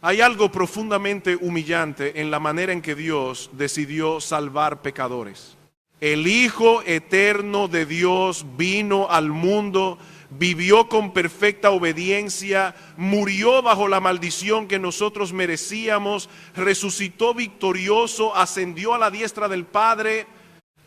Hay algo profundamente humillante en la manera en que Dios decidió salvar pecadores. El Hijo eterno de Dios vino al mundo, vivió con perfecta obediencia, murió bajo la maldición que nosotros merecíamos, resucitó victorioso, ascendió a la diestra del Padre,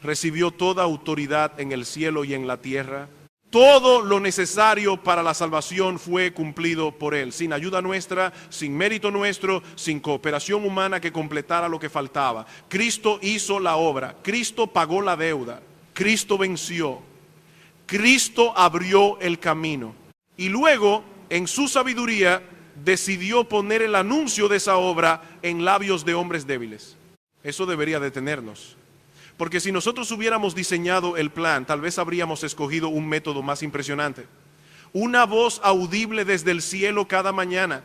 recibió toda autoridad en el cielo y en la tierra. Todo lo necesario para la salvación fue cumplido por Él, sin ayuda nuestra, sin mérito nuestro, sin cooperación humana que completara lo que faltaba. Cristo hizo la obra, Cristo pagó la deuda, Cristo venció, Cristo abrió el camino. Y luego, en su sabiduría, decidió poner el anuncio de esa obra en labios de hombres débiles. Eso debería detenernos. Porque si nosotros hubiéramos diseñado el plan, tal vez habríamos escogido un método más impresionante. Una voz audible desde el cielo cada mañana,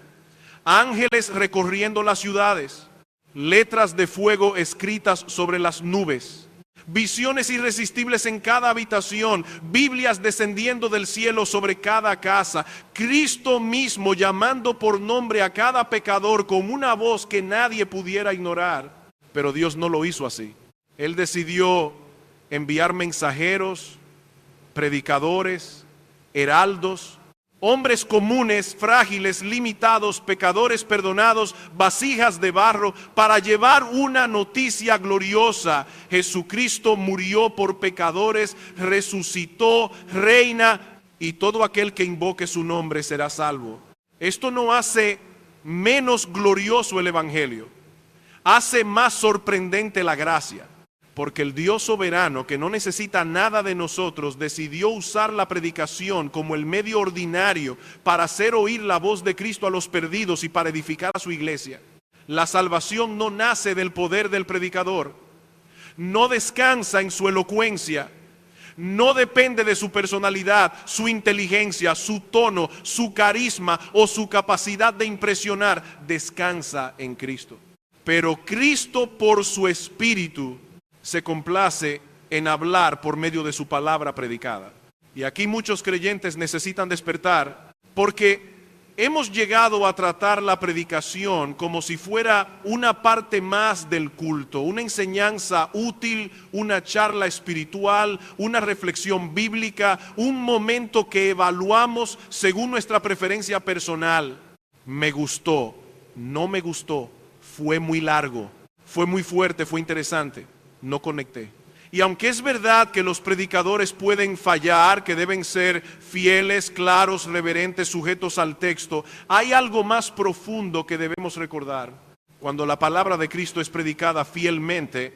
ángeles recorriendo las ciudades, letras de fuego escritas sobre las nubes, visiones irresistibles en cada habitación, Biblias descendiendo del cielo sobre cada casa, Cristo mismo llamando por nombre a cada pecador con una voz que nadie pudiera ignorar. Pero Dios no lo hizo así. Él decidió enviar mensajeros, predicadores, heraldos, hombres comunes, frágiles, limitados, pecadores perdonados, vasijas de barro, para llevar una noticia gloriosa. Jesucristo murió por pecadores, resucitó, reina, y todo aquel que invoque su nombre será salvo. Esto no hace menos glorioso el Evangelio, hace más sorprendente la gracia. Porque el Dios soberano, que no necesita nada de nosotros, decidió usar la predicación como el medio ordinario para hacer oír la voz de Cristo a los perdidos y para edificar a su iglesia. La salvación no nace del poder del predicador, no descansa en su elocuencia, no depende de su personalidad, su inteligencia, su tono, su carisma o su capacidad de impresionar. Descansa en Cristo. Pero Cristo, por su Espíritu, se complace en hablar por medio de su palabra predicada. Y aquí muchos creyentes necesitan despertar, porque hemos llegado a tratar la predicación como si fuera una parte más del culto, una enseñanza útil, una charla espiritual, una reflexión bíblica, un momento que evaluamos según nuestra preferencia personal. Me gustó, no me gustó, fue muy largo, fue muy fuerte, fue interesante. No conecté. Y aunque es verdad que los predicadores pueden fallar, que deben ser fieles, claros, reverentes, sujetos al texto, hay algo más profundo que debemos recordar. Cuando la palabra de Cristo es predicada fielmente,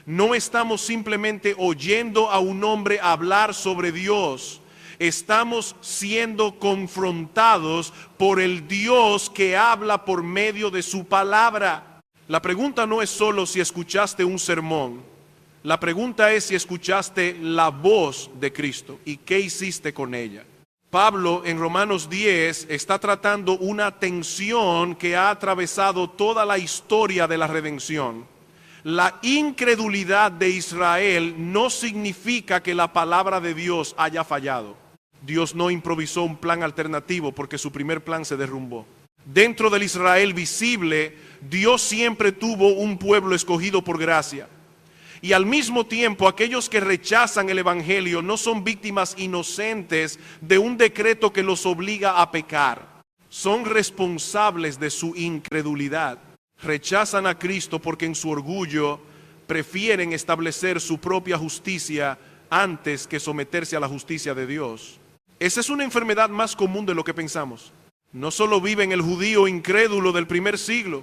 no estamos simplemente oyendo a un hombre hablar sobre Dios, estamos siendo confrontados por el Dios que habla por medio de su palabra. La pregunta no es solo si escuchaste un sermón, la pregunta es si escuchaste la voz de Cristo y qué hiciste con ella. Pablo en Romanos 10 está tratando una tensión que ha atravesado toda la historia de la redención. La incredulidad de Israel no significa que la palabra de Dios haya fallado. Dios no improvisó un plan alternativo porque su primer plan se derrumbó. Dentro del Israel visible, Dios siempre tuvo un pueblo escogido por gracia. Y al mismo tiempo, aquellos que rechazan el Evangelio no son víctimas inocentes de un decreto que los obliga a pecar. Son responsables de su incredulidad. Rechazan a Cristo porque en su orgullo prefieren establecer su propia justicia antes que someterse a la justicia de Dios. Esa es una enfermedad más común de lo que pensamos. No solo vive en el judío incrédulo del primer siglo,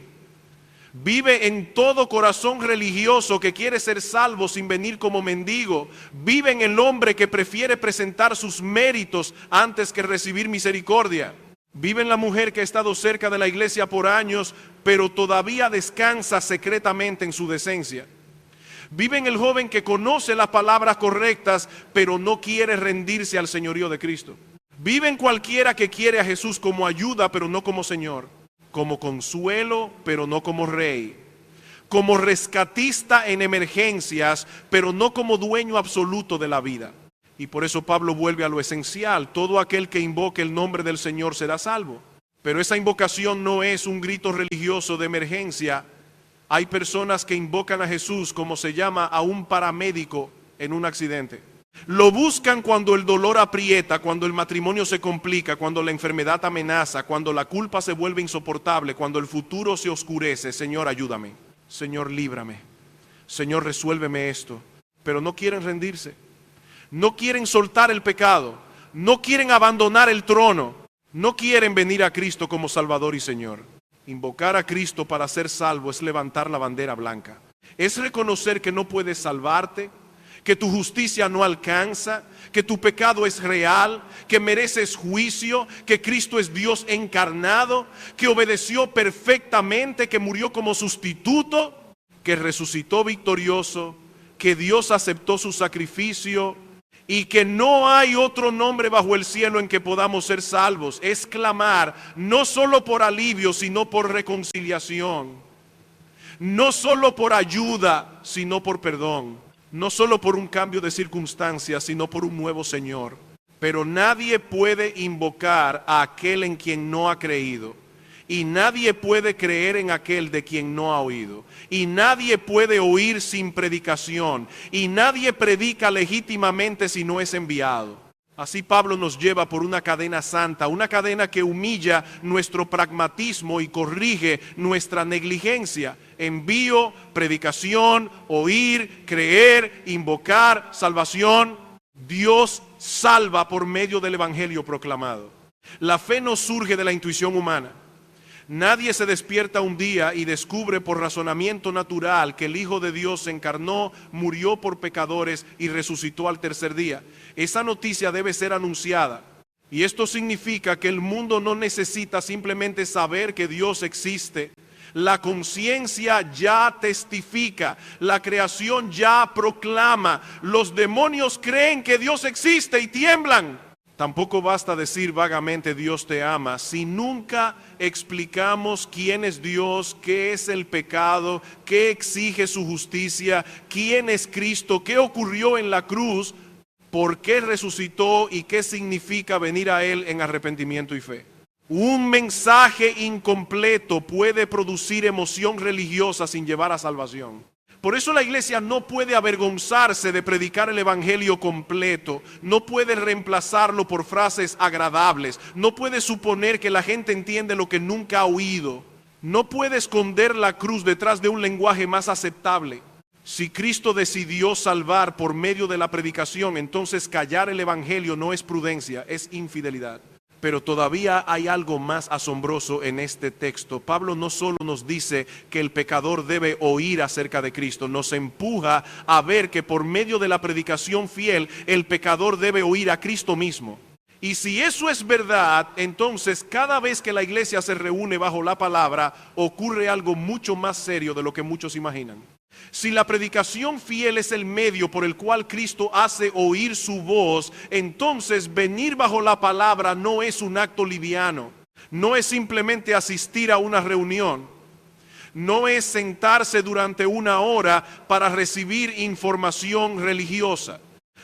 vive en todo corazón religioso que quiere ser salvo sin venir como mendigo. Vive en el hombre que prefiere presentar sus méritos antes que recibir misericordia. Vive en la mujer que ha estado cerca de la iglesia por años, pero todavía descansa secretamente en su decencia. Vive en el joven que conoce las palabras correctas, pero no quiere rendirse al señorío de Cristo. Vive en cualquiera que quiere a Jesús como ayuda, pero no como Señor. Como consuelo, pero no como rey. Como rescatista en emergencias, pero no como dueño absoluto de la vida. Y por eso Pablo vuelve a lo esencial. Todo aquel que invoque el nombre del Señor será salvo. Pero esa invocación no es un grito religioso de emergencia. Hay personas que invocan a Jesús como se llama a un paramédico en un accidente. Lo buscan cuando el dolor aprieta, cuando el matrimonio se complica, cuando la enfermedad amenaza, cuando la culpa se vuelve insoportable, cuando el futuro se oscurece. Señor, ayúdame. Señor, líbrame. Señor, resuélveme esto. Pero no quieren rendirse. No quieren soltar el pecado. No quieren abandonar el trono. No quieren venir a Cristo como Salvador y Señor. Invocar a Cristo para ser salvo es levantar la bandera blanca. Es reconocer que no puedes salvarte, que tu justicia no alcanza, que tu pecado es real, que mereces juicio, que Cristo es Dios encarnado, que obedeció perfectamente, que murió como sustituto, que resucitó victorioso, que Dios aceptó su sacrificio y que no hay otro nombre bajo el cielo en que podamos ser salvos. Es clamar no solo por alivio, sino por reconciliación, no solo por ayuda, sino por perdón. No solo por un cambio de circunstancias, sino por un nuevo Señor. Pero nadie puede invocar a aquel en quien no ha creído. Y nadie puede creer en aquel de quien no ha oído. Y nadie puede oír sin predicación. Y nadie predica legítimamente si no es enviado. Así Pablo nos lleva por una cadena santa, una cadena que humilla nuestro pragmatismo y corrige nuestra negligencia. Envío, predicación, oír, creer, invocar, salvación. Dios salva por medio del evangelio proclamado. La fe no surge de la intuición humana. Nadie se despierta un día y descubre por razonamiento natural que el Hijo de Dios se encarnó, murió por pecadores y resucitó al tercer día. Esa noticia debe ser anunciada. Y esto significa que el mundo no necesita simplemente saber que Dios existe. La conciencia ya testifica, la creación ya proclama, los demonios creen que Dios existe y tiemblan. Tampoco basta decir vagamente Dios te ama si nunca explicamos quién es Dios, qué es el pecado, qué exige su justicia, quién es Cristo, qué ocurrió en la cruz, por qué resucitó y qué significa venir a Él en arrepentimiento y fe. Un mensaje incompleto puede producir emoción religiosa sin llevar a salvación. Por eso la iglesia no puede avergonzarse de predicar el evangelio completo, no puede reemplazarlo por frases agradables, no puede suponer que la gente entiende lo que nunca ha oído, no puede esconder la cruz detrás de un lenguaje más aceptable. Si Cristo decidió salvar por medio de la predicación, entonces callar el evangelio no es prudencia, es infidelidad. Pero todavía hay algo más asombroso en este texto. Pablo no solo nos dice que el pecador debe oír acerca de Cristo, nos empuja a ver que por medio de la predicación fiel, el pecador debe oír a Cristo mismo. Y si eso es verdad, entonces cada vez que la iglesia se reúne bajo la palabra, ocurre algo mucho más serio de lo que muchos imaginan. Si la predicación fiel es el medio por el cual Cristo hace oír su voz, entonces venir bajo la palabra no es un acto liviano, no es simplemente asistir a una reunión, no es sentarse durante una hora para recibir información religiosa.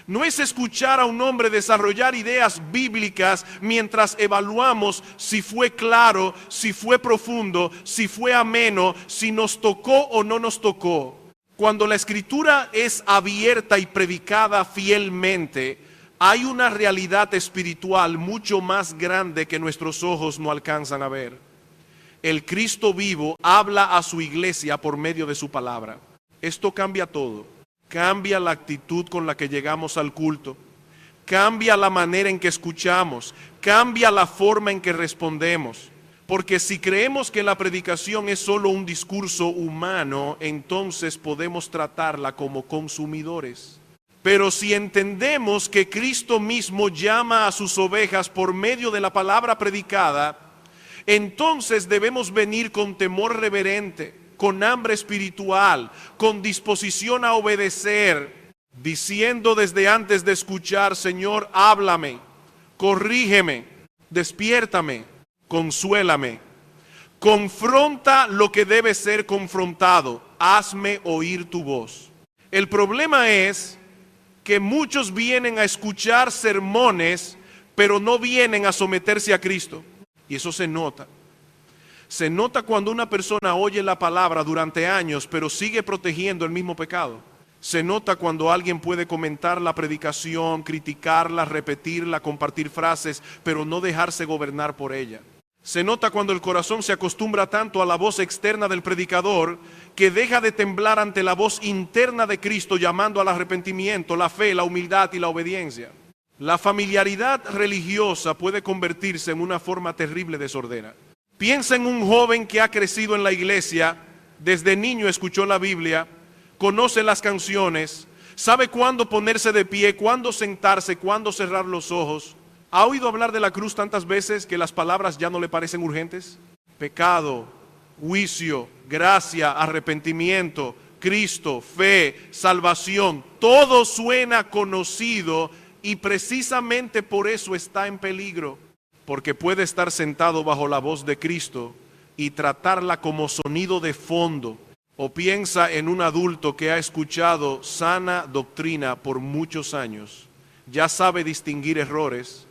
No es escuchar a un hombre desarrollar ideas bíblicas mientras evaluamos si fue claro, si fue profundo, si fue ameno, si nos tocó o no nos tocó. Cuando la escritura es abierta y predicada fielmente, hay una realidad espiritual mucho más grande que nuestros ojos no alcanzan a ver. El Cristo vivo habla a su iglesia por medio de su palabra. Esto cambia todo. Cambia la actitud con la que llegamos al culto, cambia la manera en que escuchamos, cambia la forma en que respondemos. Porque si creemos que la predicación es solo un discurso humano, entonces podemos tratarla como consumidores. Pero si entendemos que Cristo mismo llama a sus ovejas por medio de la palabra predicada, entonces debemos venir con temor reverente, con hambre espiritual, con disposición a obedecer, diciendo desde antes de escuchar: Señor, háblame, corrígeme, despiértame, consuélame, confronta lo que debe ser confrontado, hazme oír tu voz. El problema es que muchos vienen a escuchar sermones, pero no vienen a someterse a Cristo. Y eso se nota. Se nota cuando una persona oye la palabra durante años, pero sigue protegiendo el mismo pecado. Se nota cuando alguien puede comentar la predicación, criticarla, repetirla, compartir frases, pero no dejarse gobernar por ella. Se nota cuando el corazón se acostumbra tanto a la voz externa del predicador que deja de temblar ante la voz interna de Cristo llamando al arrepentimiento, la fe, la humildad y la obediencia. La familiaridad religiosa puede convertirse en una forma terrible de sordera. Piensa en un joven que ha crecido en la iglesia, desde niño escuchó la Biblia, conoce las canciones, sabe cuándo ponerse de pie, cuándo sentarse, cuándo cerrar los ojos. ¿Ha oído hablar de la cruz tantas veces que las palabras ya no le parecen urgentes? Pecado, juicio, gracia, arrepentimiento, Cristo, fe, salvación, todo suena conocido y precisamente por eso está en peligro, porque puede estar sentado bajo la voz de Cristo y tratarla como sonido de fondo. O piensa en un adulto que ha escuchado sana doctrina por muchos años, ya sabe distinguir errores,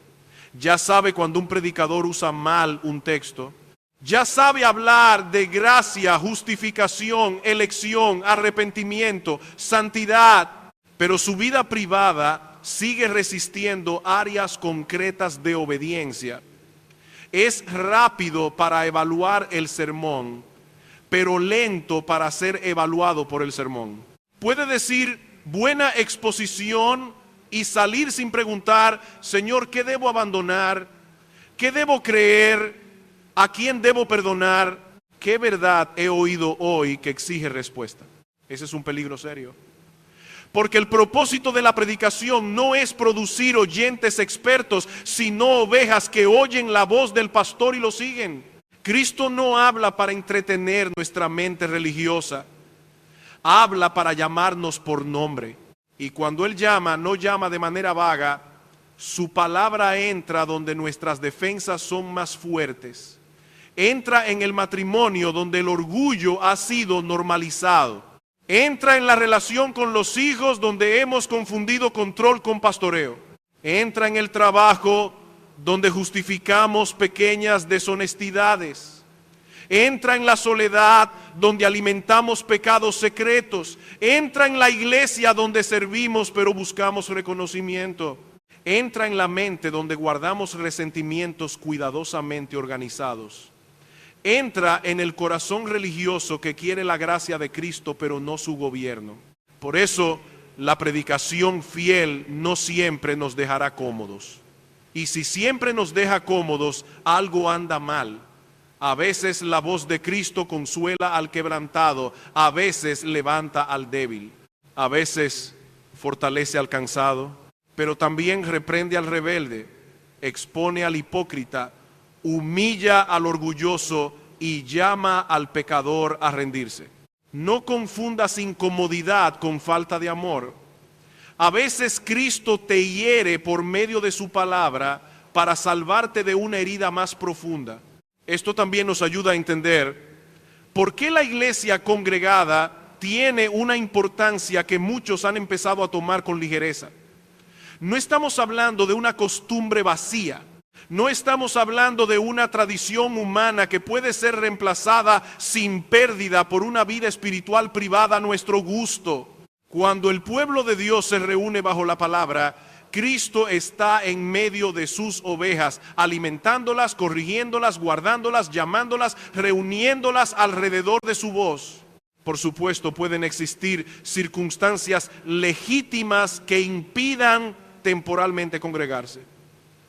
ya sabe cuando un predicador usa mal un texto, ya sabe hablar de gracia, justificación, elección, arrepentimiento, santidad, pero su vida privada sigue resistiendo áreas concretas de obediencia. Es rápido para evaluar el sermón, pero lento para ser evaluado por el sermón. Puede decir buena exposición y salir sin preguntar, Señor, ¿qué debo abandonar? ¿Qué debo creer? ¿A quién debo perdonar? ¿Qué verdad he oído hoy que exige respuesta? Ese es un peligro serio. Porque el propósito de la predicación no es producir oyentes expertos, sino ovejas que oyen la voz del pastor y lo siguen. Cristo no habla para entretener nuestra mente religiosa, habla para llamarnos por nombre. Y cuando Él llama, no llama de manera vaga, su palabra entra donde nuestras defensas son más fuertes. Entra en el matrimonio donde el orgullo ha sido normalizado. Entra en la relación con los hijos donde hemos confundido control con pastoreo. Entra en el trabajo donde justificamos pequeñas deshonestidades. Entra en la soledad donde alimentamos pecados secretos. Entra en la iglesia donde servimos pero buscamos reconocimiento. Entra en la mente donde guardamos resentimientos cuidadosamente organizados. Entra en el corazón religioso que quiere la gracia de Cristo pero no su gobierno. Por eso la predicación fiel no siempre nos dejará cómodos. Y si siempre nos deja cómodos, algo anda mal. A veces la voz de Cristo consuela al quebrantado, a veces levanta al débil, a veces fortalece al cansado, pero también reprende al rebelde, expone al hipócrita, humilla al orgulloso y llama al pecador a rendirse. No confundas incomodidad con falta de amor. A veces Cristo te hiere por medio de su palabra para salvarte de una herida más profunda. Esto también nos ayuda a entender por qué la iglesia congregada tiene una importancia que muchos han empezado a tomar con ligereza. No estamos hablando de una costumbre vacía. No estamos hablando de una tradición humana que puede ser reemplazada sin pérdida por una vida espiritual privada a nuestro gusto. Cuando el pueblo de Dios se reúne bajo la palabra, Cristo está en medio de sus ovejas, alimentándolas, corrigiéndolas, guardándolas, llamándolas, reuniéndolas alrededor de su voz. Por supuesto, pueden existir circunstancias legítimas que impidan temporalmente congregarse.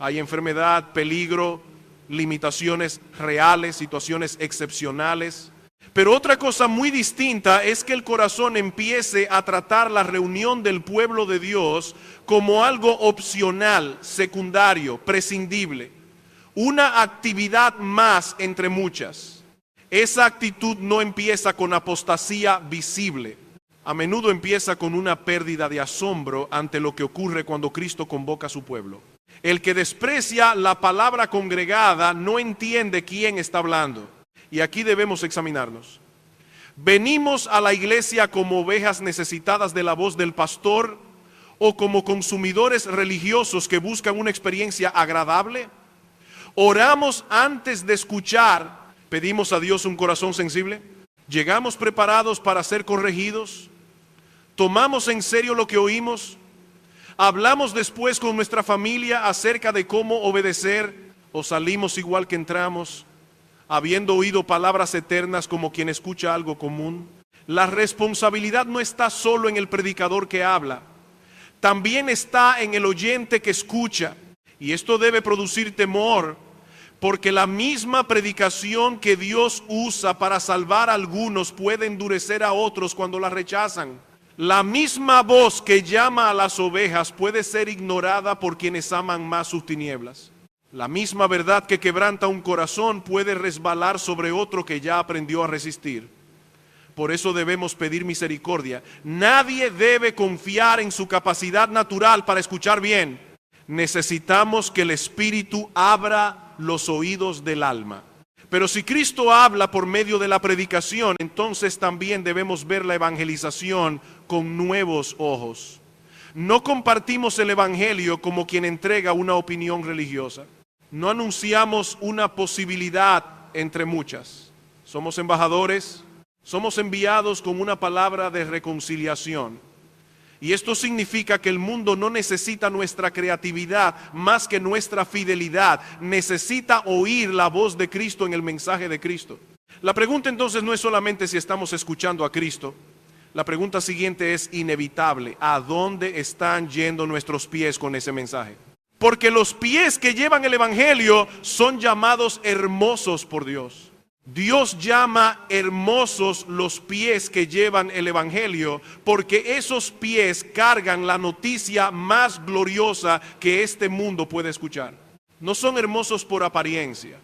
Hay enfermedad, peligro, limitaciones reales, situaciones excepcionales. Pero otra cosa muy distinta es que el corazón empiece a tratar la reunión del pueblo de Dios como algo opcional, secundario, prescindible. Una actividad más entre muchas. Esa actitud no empieza con apostasía visible. A menudo empieza con una pérdida de asombro ante lo que ocurre cuando Cristo convoca a su pueblo. El que desprecia la palabra congregada no entiende quién está hablando. Y aquí debemos examinarnos. ¿Venimos a la iglesia como ovejas necesitadas de la voz del pastor o como consumidores religiosos que buscan una experiencia agradable? Oramos antes de escuchar. Pedimos a Dios un corazón sensible. Llegamos preparados para ser corregidos. Tomamos en serio lo que oímos. Hablamos después con nuestra familia acerca de cómo obedecer, o salimos igual que entramos, habiendo oído palabras eternas como quien escucha algo común. La responsabilidad no está solo en el predicador que habla, también está en el oyente que escucha. Y esto debe producir temor, porque la misma predicación que Dios usa para salvar a algunos puede endurecer a otros cuando la rechazan. La misma voz que llama a las ovejas puede ser ignorada por quienes aman más sus tinieblas. La misma verdad que quebranta un corazón puede resbalar sobre otro que ya aprendió a resistir. Por eso debemos pedir misericordia. Nadie debe confiar en su capacidad natural para escuchar bien. Necesitamos que el Espíritu abra los oídos del alma. Pero si Cristo habla por medio de la predicación, entonces también debemos ver la evangelización con nuevos ojos. No compartimos el evangelio como quien entrega una opinión religiosa. No anunciamos una posibilidad entre muchas. Somos embajadores, somos enviados con una palabra de reconciliación. Y esto significa que el mundo no necesita nuestra creatividad más que nuestra fidelidad. Necesita oír la voz de Cristo en el mensaje de Cristo. La pregunta entonces no es solamente si estamos escuchando a Cristo. La pregunta siguiente es inevitable. ¿A dónde están yendo nuestros pies con ese mensaje? Porque los pies que llevan el evangelio son llamados hermosos por Dios. Dios llama hermosos los pies que llevan el evangelio, porque esos pies cargan la noticia más gloriosa que este mundo puede escuchar. No son hermosos por apariencia,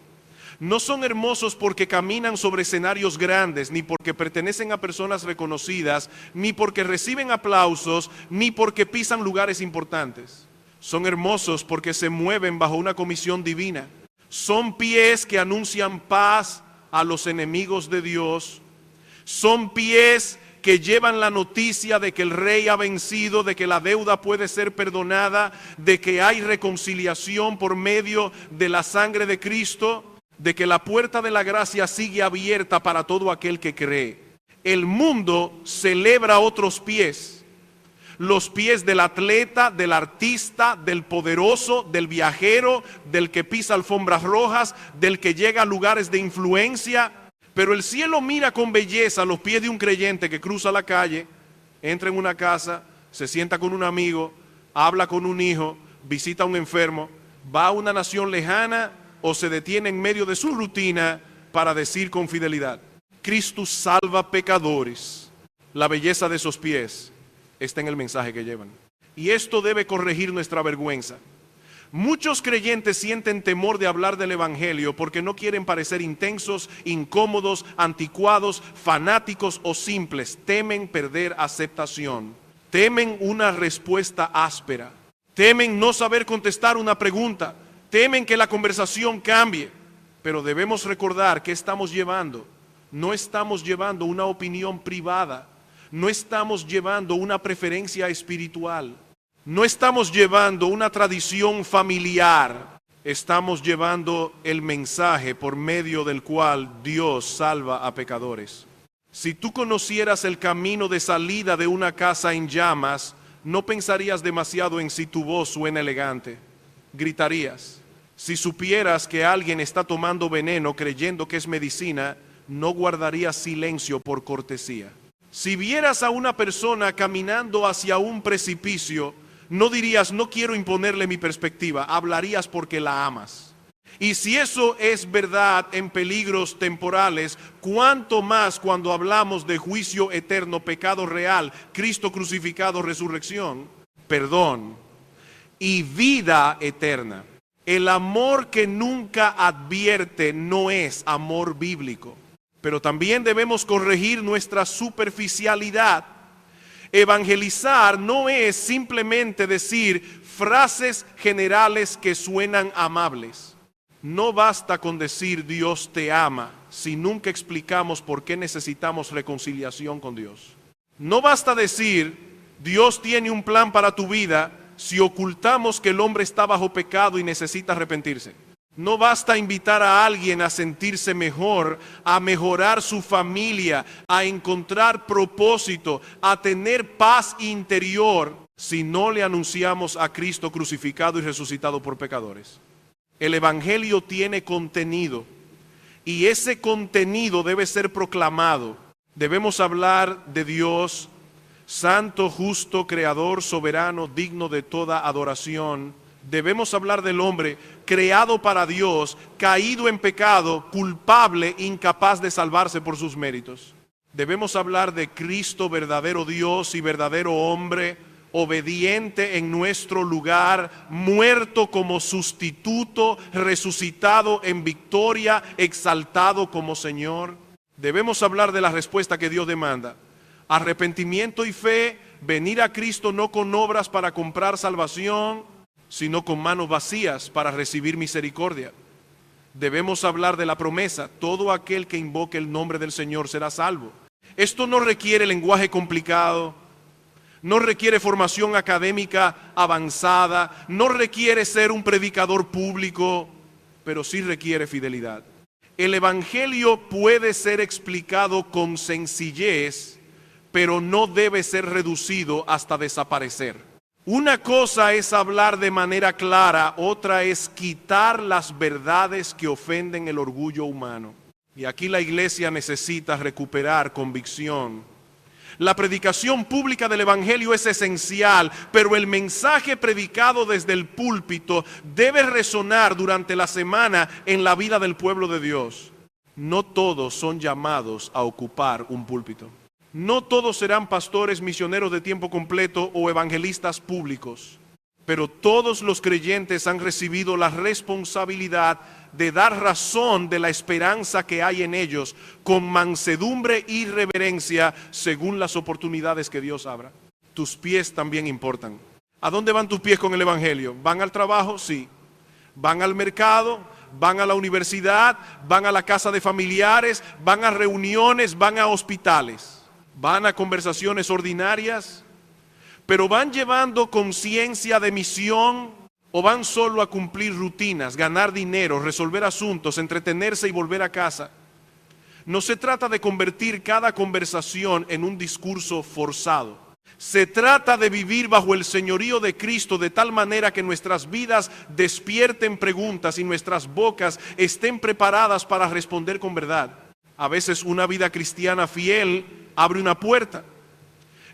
no son hermosos porque caminan sobre escenarios grandes, ni porque pertenecen a personas reconocidas, ni porque reciben aplausos, ni porque pisan lugares importantes. Son hermosos porque se mueven bajo una comisión divina. Son pies que anuncian paz a los enemigos de Dios. Son pies que llevan la noticia de que el rey ha vencido, de que la deuda puede ser perdonada, de que hay reconciliación por medio de la sangre de Cristo, de que la puerta de la gracia sigue abierta para todo aquel que cree. El mundo celebra otros pies. Los pies del atleta, del artista, del poderoso, del viajero, del que pisa alfombras rojas, del que llega a lugares de influencia. Pero el cielo mira con belleza los pies de un creyente que cruza la calle, entra en una casa, se sienta con un amigo, habla con un hijo, visita a un enfermo, va a una nación lejana o se detiene en medio de su rutina para decir con fidelidad: Cristo salva pecadores. La belleza de esos pies está en el mensaje que llevan. Y esto debe corregir nuestra vergüenza. Muchos creyentes sienten temor de hablar del evangelio porque no quieren parecer intensos, incómodos, anticuados, fanáticos o simples. Temen perder aceptación. Temen una respuesta áspera. Temen no saber contestar una pregunta. Temen que la conversación cambie. Pero debemos recordar que estamos llevando. No estamos llevando una opinión privada. No estamos llevando una preferencia espiritual. No estamos llevando una tradición familiar. Estamos llevando el mensaje por medio del cual Dios salva a pecadores. Si tú conocieras el camino de salida de una casa en llamas, no pensarías demasiado en si tu voz suena elegante. Gritarías. Si supieras que alguien está tomando veneno creyendo que es medicina, no guardarías silencio por cortesía. Si vieras a una persona caminando hacia un precipicio, no dirías: no quiero imponerle mi perspectiva, hablarías porque la amas. Y si eso es verdad en peligros temporales, ¿cuánto más cuando hablamos de juicio eterno, pecado real, Cristo crucificado, resurrección, perdón y vida eterna? El amor que nunca advierte no es amor bíblico. Pero también debemos corregir nuestra superficialidad. Evangelizar no es simplemente decir frases generales que suenan amables. No basta con decir Dios te ama si nunca explicamos por qué necesitamos reconciliación con Dios. No basta decir Dios tiene un plan para tu vida si ocultamos que el hombre está bajo pecado y necesita arrepentirse. No basta invitar a alguien a sentirse mejor, a mejorar su familia, a encontrar propósito, a tener paz interior, si no le anunciamos a Cristo crucificado y resucitado por pecadores. El Evangelio tiene contenido y ese contenido debe ser proclamado. Debemos hablar de Dios, santo, justo, creador, soberano, digno de toda adoración. Debemos hablar del hombre creado para Dios, caído en pecado, culpable, incapaz de salvarse por sus méritos. Debemos hablar de Cristo, verdadero Dios y verdadero hombre, obediente en nuestro lugar, muerto como sustituto, resucitado en victoria, exaltado como Señor. Debemos hablar de la respuesta que Dios demanda: arrepentimiento y fe, venir a Cristo no con obras para comprar salvación, sino con manos vacías para recibir misericordia. Debemos hablar de la promesa: todo aquel que invoque el nombre del Señor será salvo. Esto no requiere lenguaje complicado, no requiere formación académica avanzada, no requiere ser un predicador público, pero sí requiere fidelidad. El Evangelio puede ser explicado con sencillez, pero no debe ser reducido hasta desaparecer. Una cosa es hablar de manera clara, otra es quitar las verdades que ofenden el orgullo humano. Y aquí la iglesia necesita recuperar convicción. La predicación pública del Evangelio es esencial, pero el mensaje predicado desde el púlpito debe resonar durante la semana en la vida del pueblo de Dios. No todos son llamados a ocupar un púlpito. No todos serán pastores, misioneros de tiempo completo o evangelistas públicos, pero todos los creyentes han recibido la responsabilidad de dar razón de la esperanza que hay en ellos con mansedumbre y reverencia según las oportunidades que Dios abra. Tus pies también importan. ¿A dónde van tus pies con el Evangelio? ¿Van al trabajo? Sí. ¿Van al mercado? ¿Van a la universidad? ¿Van a la casa de familiares? ¿Van a reuniones? ¿Van a hospitales? ¿Van a conversaciones ordinarias? ¿Pero van llevando conciencia de misión o van solo a cumplir rutinas, ganar dinero, resolver asuntos, entretenerse y volver a casa? No se trata de convertir cada conversación en un discurso forzado. Se trata de vivir bajo el señorío de Cristo de tal manera que nuestras vidas despierten preguntas y nuestras bocas estén preparadas para responder con verdad. A veces una vida cristiana fiel abre una puerta.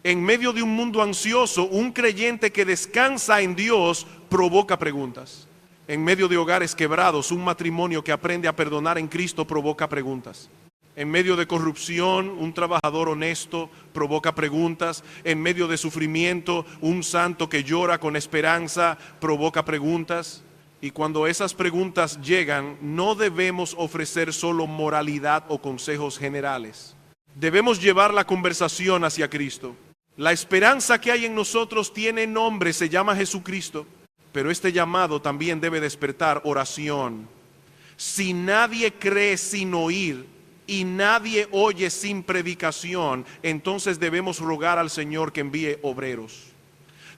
En medio de un mundo ansioso, un creyente que descansa en Dios provoca preguntas. En medio de hogares quebrados, un matrimonio que aprende a perdonar en Cristo provoca preguntas. En medio de corrupción, un trabajador honesto provoca preguntas. En medio de sufrimiento, un santo que llora con esperanza provoca preguntas. Y cuando esas preguntas llegan, no debemos ofrecer solo moralidad o consejos generales. Debemos llevar la conversación hacia Cristo. La esperanza que hay en nosotros tiene nombre, se llama Jesucristo, pero este llamado también debe despertar oración. Si nadie cree sin oír y nadie oye sin predicación, entonces debemos rogar al Señor que envíe obreros.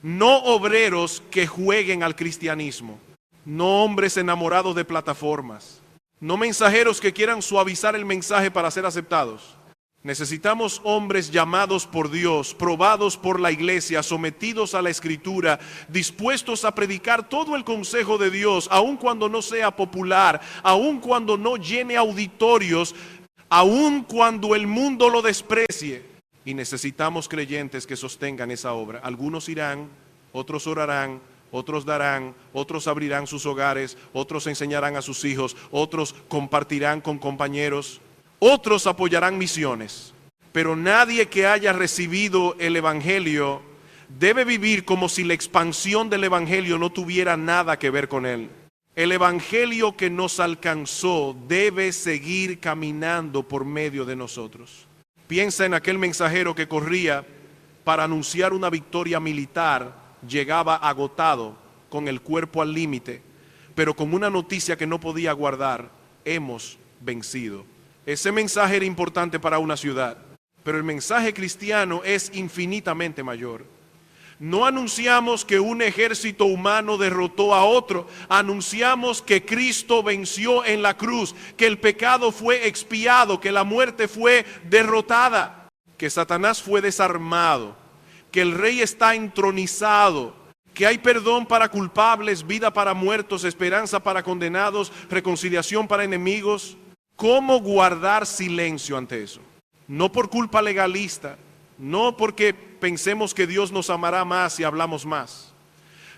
No obreros que jueguen al cristianismo, no hombres enamorados de plataformas, no mensajeros que quieran suavizar el mensaje para ser aceptados. Necesitamos hombres llamados por Dios, probados por la iglesia, sometidos a la Escritura, dispuestos a predicar todo el consejo de Dios, aun cuando no sea popular, aun cuando no llene auditorios, aun cuando el mundo lo desprecie. Y necesitamos creyentes que sostengan esa obra. Algunos irán, otros orarán, otros darán, otros abrirán sus hogares, otros enseñarán a sus hijos, otros compartirán con compañeros. Otros apoyarán misiones, pero nadie que haya recibido el Evangelio debe vivir como si la expansión del Evangelio no tuviera nada que ver con él. El Evangelio que nos alcanzó debe seguir caminando por medio de nosotros. Piensa en aquel mensajero que corría para anunciar una victoria militar, llegaba agotado, con el cuerpo al límite, pero con una noticia que no podía guardar: hemos vencido. Ese mensaje era importante para una ciudad, pero el mensaje cristiano es infinitamente mayor. No anunciamos que un ejército humano derrotó a otro. Anunciamos que Cristo venció en la cruz, que el pecado fue expiado, que la muerte fue derrotada, que Satanás fue desarmado, que el Rey está entronizado, que hay perdón para culpables, vida para muertos, esperanza para condenados, reconciliación para enemigos. ¿Cómo guardar silencio ante eso? No por culpa legalista, no porque pensemos que Dios nos amará más si hablamos más,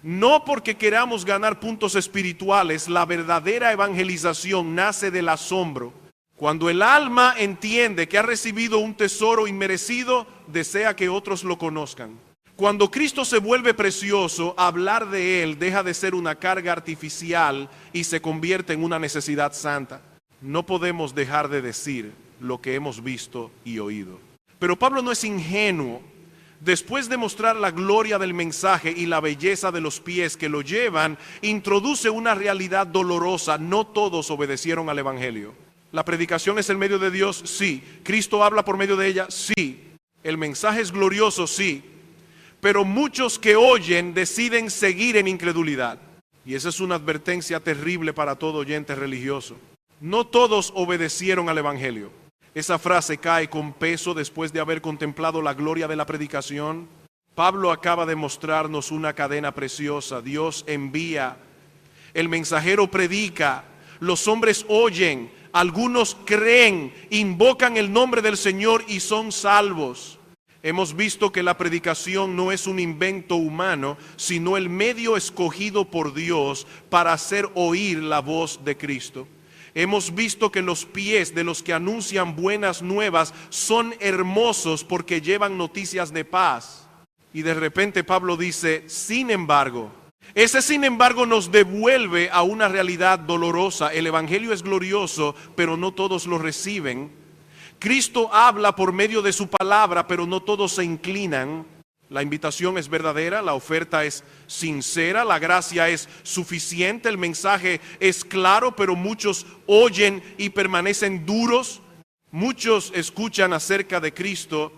no porque queramos ganar puntos espirituales. La verdadera evangelización nace del asombro. Cuando el alma entiende que ha recibido un tesoro inmerecido, desea que otros lo conozcan. Cuando Cristo se vuelve precioso, hablar de Él deja de ser una carga artificial y se convierte en una necesidad santa. No podemos dejar de decir lo que hemos visto y oído. Pero Pablo no es ingenuo. Después de mostrar la gloria del mensaje y la belleza de los pies que lo llevan, introduce una realidad dolorosa. No todos obedecieron al evangelio. ¿La predicación es el medio de Dios? Sí. ¿Cristo habla por medio de ella? Sí. ¿El mensaje es glorioso? Sí. Pero muchos que oyen deciden seguir en incredulidad. Y esa es una advertencia terrible para todo oyente religioso. No todos obedecieron al evangelio. Esa frase cae con peso después de haber contemplado la gloria de la predicación. Pablo acaba de mostrarnos una cadena preciosa. Dios envía, el mensajero predica, los hombres oyen, algunos creen, invocan el nombre del Señor y son salvos. Hemos visto que la predicación no es un invento humano, sino el medio escogido por Dios para hacer oír la voz de Cristo. Hemos visto que los pies de los que anuncian buenas nuevas son hermosos porque llevan noticias de paz. Y de repente Pablo dice, sin embargo, ese sin embargo nos devuelve a una realidad dolorosa. El evangelio es glorioso, pero no todos lo reciben. Cristo habla por medio de su palabra, pero no todos se inclinan. La invitación es verdadera, la oferta es sincera, la gracia es suficiente, el mensaje es claro, pero muchos oyen y permanecen duros. Muchos escuchan acerca de Cristo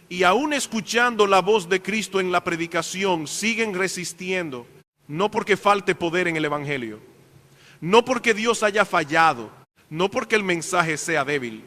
y aún escuchando la voz de Cristo en la predicación siguen resistiendo, no porque falte poder en el evangelio, no porque Dios haya fallado, no porque el mensaje sea débil,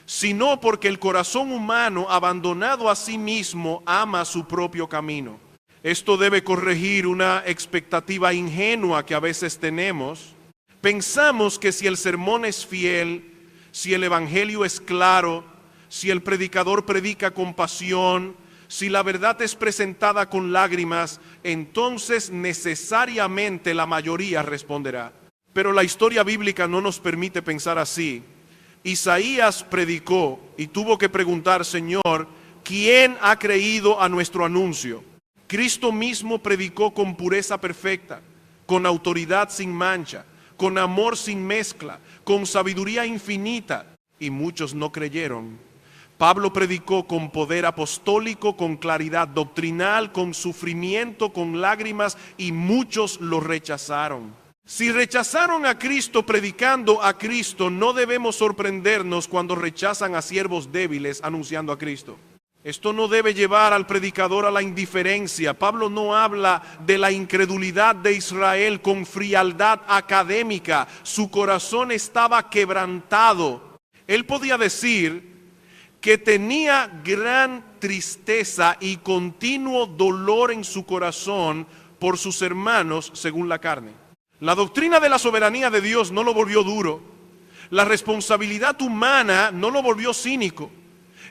sino porque el corazón humano, abandonado a sí mismo, ama su propio camino. Esto debe corregir una expectativa ingenua que a veces tenemos. Pensamos que si el sermón es fiel, si el evangelio es claro, si el predicador predica con pasión, si la verdad es presentada con lágrimas, entonces necesariamente la mayoría responderá. Pero la historia bíblica no nos permite pensar así. Isaías predicó y tuvo que preguntar, Señor, ¿quién ha creído a nuestro anuncio? Cristo mismo predicó con pureza perfecta, con autoridad sin mancha, con amor sin mezcla, con sabiduría infinita, y muchos no creyeron. Pablo predicó con poder apostólico, con claridad doctrinal, con sufrimiento, con lágrimas, y muchos lo rechazaron. Si rechazaron a Cristo predicando a Cristo, no debemos sorprendernos cuando rechazan a siervos débiles anunciando a Cristo. Esto no debe llevar al predicador a la indiferencia. Pablo no habla de la incredulidad de Israel con frialdad académica. Su corazón estaba quebrantado. Él podía decir que tenía gran tristeza y continuo dolor en su corazón por sus hermanos según la carne. La doctrina de la soberanía de Dios no lo volvió duro. La responsabilidad humana no lo volvió cínico.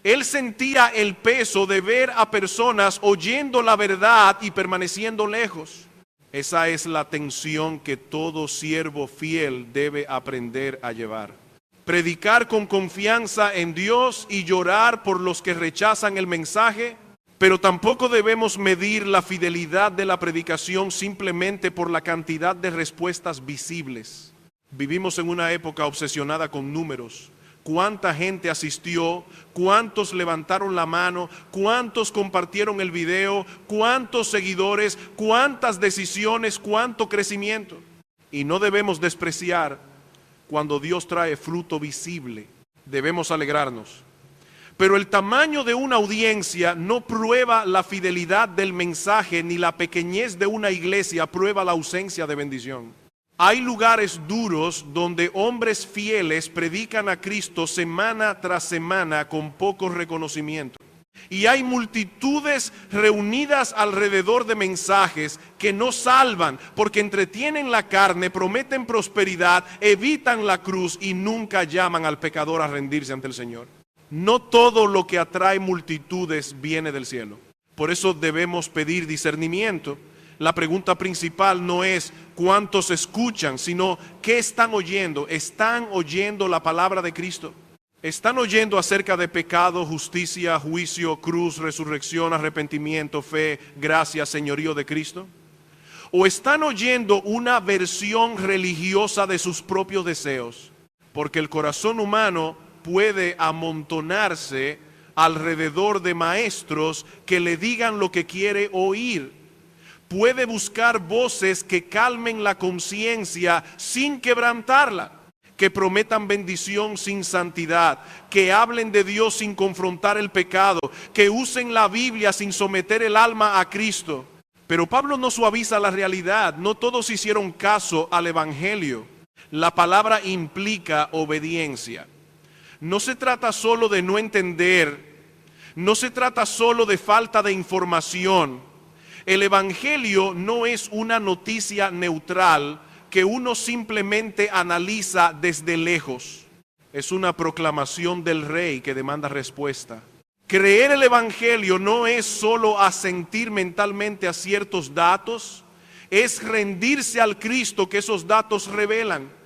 Él sentía el peso de ver a personas oyendo la verdad y permaneciendo lejos. Esa es la tensión que todo siervo fiel debe aprender a llevar. Predicar con confianza en Dios y llorar por los que rechazan el mensaje. Pero tampoco debemos medir la fidelidad de la predicación simplemente por la cantidad de respuestas visibles. Vivimos en una época obsesionada con números. ¿Cuánta gente asistió? ¿Cuántos levantaron la mano? ¿Cuántos compartieron el video? ¿Cuántos seguidores? ¿Cuántas decisiones? ¿Cuánto crecimiento? Y no debemos despreciar cuando Dios trae fruto visible. Debemos alegrarnos. Pero el tamaño de una audiencia no prueba la fidelidad del mensaje, ni la pequeñez de una iglesia prueba la ausencia de bendición. Hay lugares duros donde hombres fieles predican a Cristo semana tras semana con poco reconocimiento. Y hay multitudes reunidas alrededor de mensajes que no salvan porque entretienen la carne, prometen prosperidad, evitan la cruz y nunca llaman al pecador a rendirse ante el Señor. No todo lo que atrae multitudes viene del cielo. Por eso debemos pedir discernimiento. La pregunta principal no es cuántos escuchan, sino qué están oyendo. ¿Están oyendo la palabra de Cristo? ¿Están oyendo acerca de pecado, justicia, juicio, cruz, resurrección, arrepentimiento, fe, gracia, señorío de Cristo? ¿O están oyendo una versión religiosa de sus propios deseos? Porque el corazón humano puede amontonarse alrededor de maestros que le digan lo que quiere oír. Puede buscar voces que calmen la conciencia sin quebrantarla, que prometan bendición sin santidad, que hablen de Dios sin confrontar el pecado, que usen la Biblia sin someter el alma a Cristo. Pero Pablo no suaviza la realidad. No todos hicieron caso al Evangelio. La palabra implica obediencia. No se trata solo de no entender, no se trata solo de falta de información. El Evangelio no es una noticia neutral que uno simplemente analiza desde lejos. Es una proclamación del Rey que demanda respuesta. Creer el Evangelio no es solo asentir mentalmente a ciertos datos, es rendirse al Cristo que esos datos revelan.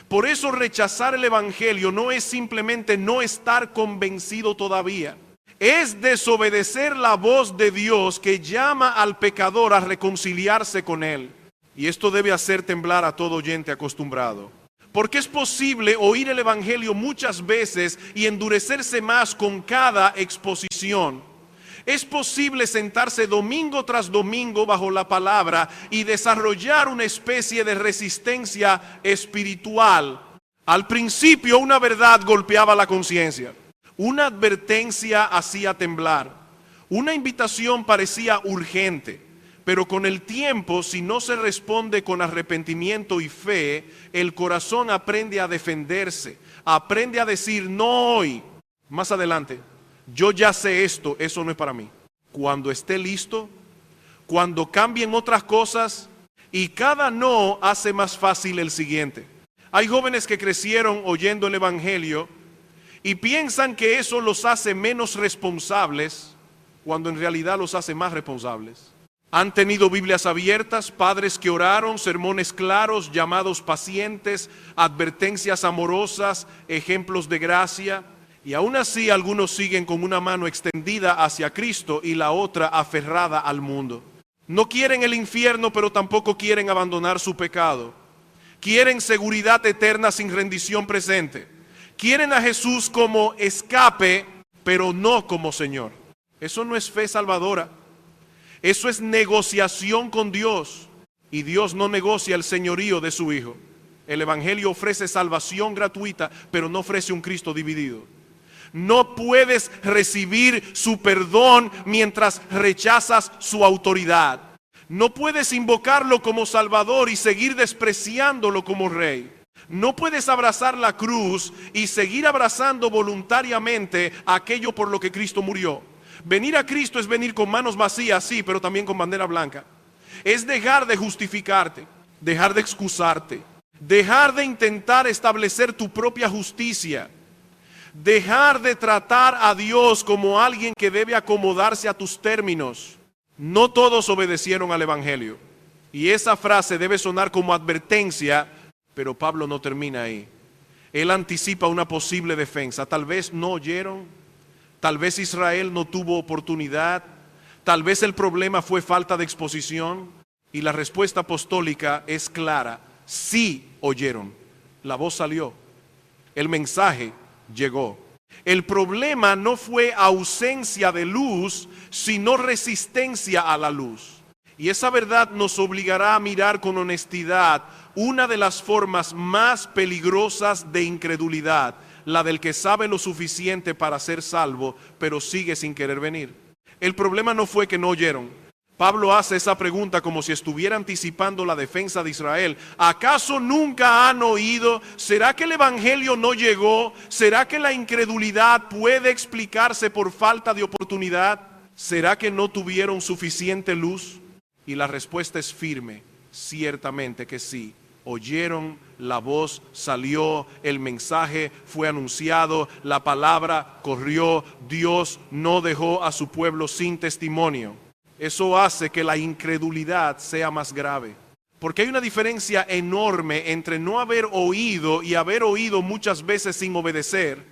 Por eso rechazar el Evangelio no es simplemente no estar convencido todavía. Es desobedecer la voz de Dios que llama al pecador a reconciliarse con Él. Y esto debe hacer temblar a todo oyente acostumbrado. Porque es posible oír el Evangelio muchas veces y endurecerse más con cada exposición. Es posible sentarse domingo tras domingo bajo la palabra y desarrollar una especie de resistencia espiritual. Al principio una verdad golpeaba la conciencia, una advertencia hacía temblar, una invitación parecía urgente, pero con el tiempo, si no se responde con arrepentimiento y fe, el corazón aprende a defenderse, aprende a decir no hoy, más adelante. Yo ya sé esto, eso no es para mí. Cuando esté listo, cuando cambien otras cosas, y cada no hace más fácil el siguiente. Hay jóvenes que crecieron oyendo el Evangelio y piensan que eso los hace menos responsables, cuando en realidad los hace más responsables. Han tenido Biblias abiertas, padres que oraron, sermones claros, llamados pacientes, advertencias amorosas, ejemplos de gracia. Y aún así algunos siguen con una mano extendida hacia Cristo y la otra aferrada al mundo. No quieren el infierno, pero tampoco quieren abandonar su pecado. Quieren seguridad eterna sin rendición presente. Quieren a Jesús como escape, pero no como Señor. Eso no es fe salvadora. Eso es negociación con Dios. Y Dios no negocia el señorío de su Hijo. El Evangelio ofrece salvación gratuita, pero no ofrece un Cristo dividido. No puedes recibir su perdón mientras rechazas su autoridad. No puedes invocarlo como Salvador y seguir despreciándolo como Rey. No puedes abrazar la cruz y seguir abrazando voluntariamente aquello por lo que Cristo murió. Venir a Cristo es venir con manos vacías, sí, pero también con bandera blanca. Es dejar de justificarte, dejar de excusarte, dejar de intentar establecer tu propia justicia. Dejar de tratar a Dios como alguien que debe acomodarse a tus términos. No todos obedecieron al Evangelio. Y esa frase debe sonar como advertencia, pero Pablo no termina ahí. Él anticipa una posible defensa. Tal vez no oyeron, tal vez Israel no tuvo oportunidad, tal vez el problema fue falta de exposición. Y la respuesta apostólica es clara: sí oyeron. La voz salió, el mensaje llegó. El problema no fue ausencia de luz, sino resistencia a la luz. Y esa verdad nos obligará a mirar con honestidad una de las formas más peligrosas de incredulidad, la del que sabe lo suficiente para ser salvo, pero sigue sin querer venir. El problema no fue que no oyeron. Pablo hace esa pregunta como si estuviera anticipando la defensa de Israel. ¿Acaso nunca han oído? ¿Será que el evangelio no llegó? ¿Será que la incredulidad puede explicarse por falta de oportunidad? ¿Será que no tuvieron suficiente luz? Y la respuesta es firme, ciertamente que sí. Oyeron, la voz salió, el mensaje fue anunciado, la palabra corrió, Dios no dejó a su pueblo sin testimonio. Eso hace que la incredulidad sea más grave, porque hay una diferencia enorme entre no haber oído y haber oído muchas veces sin obedecer.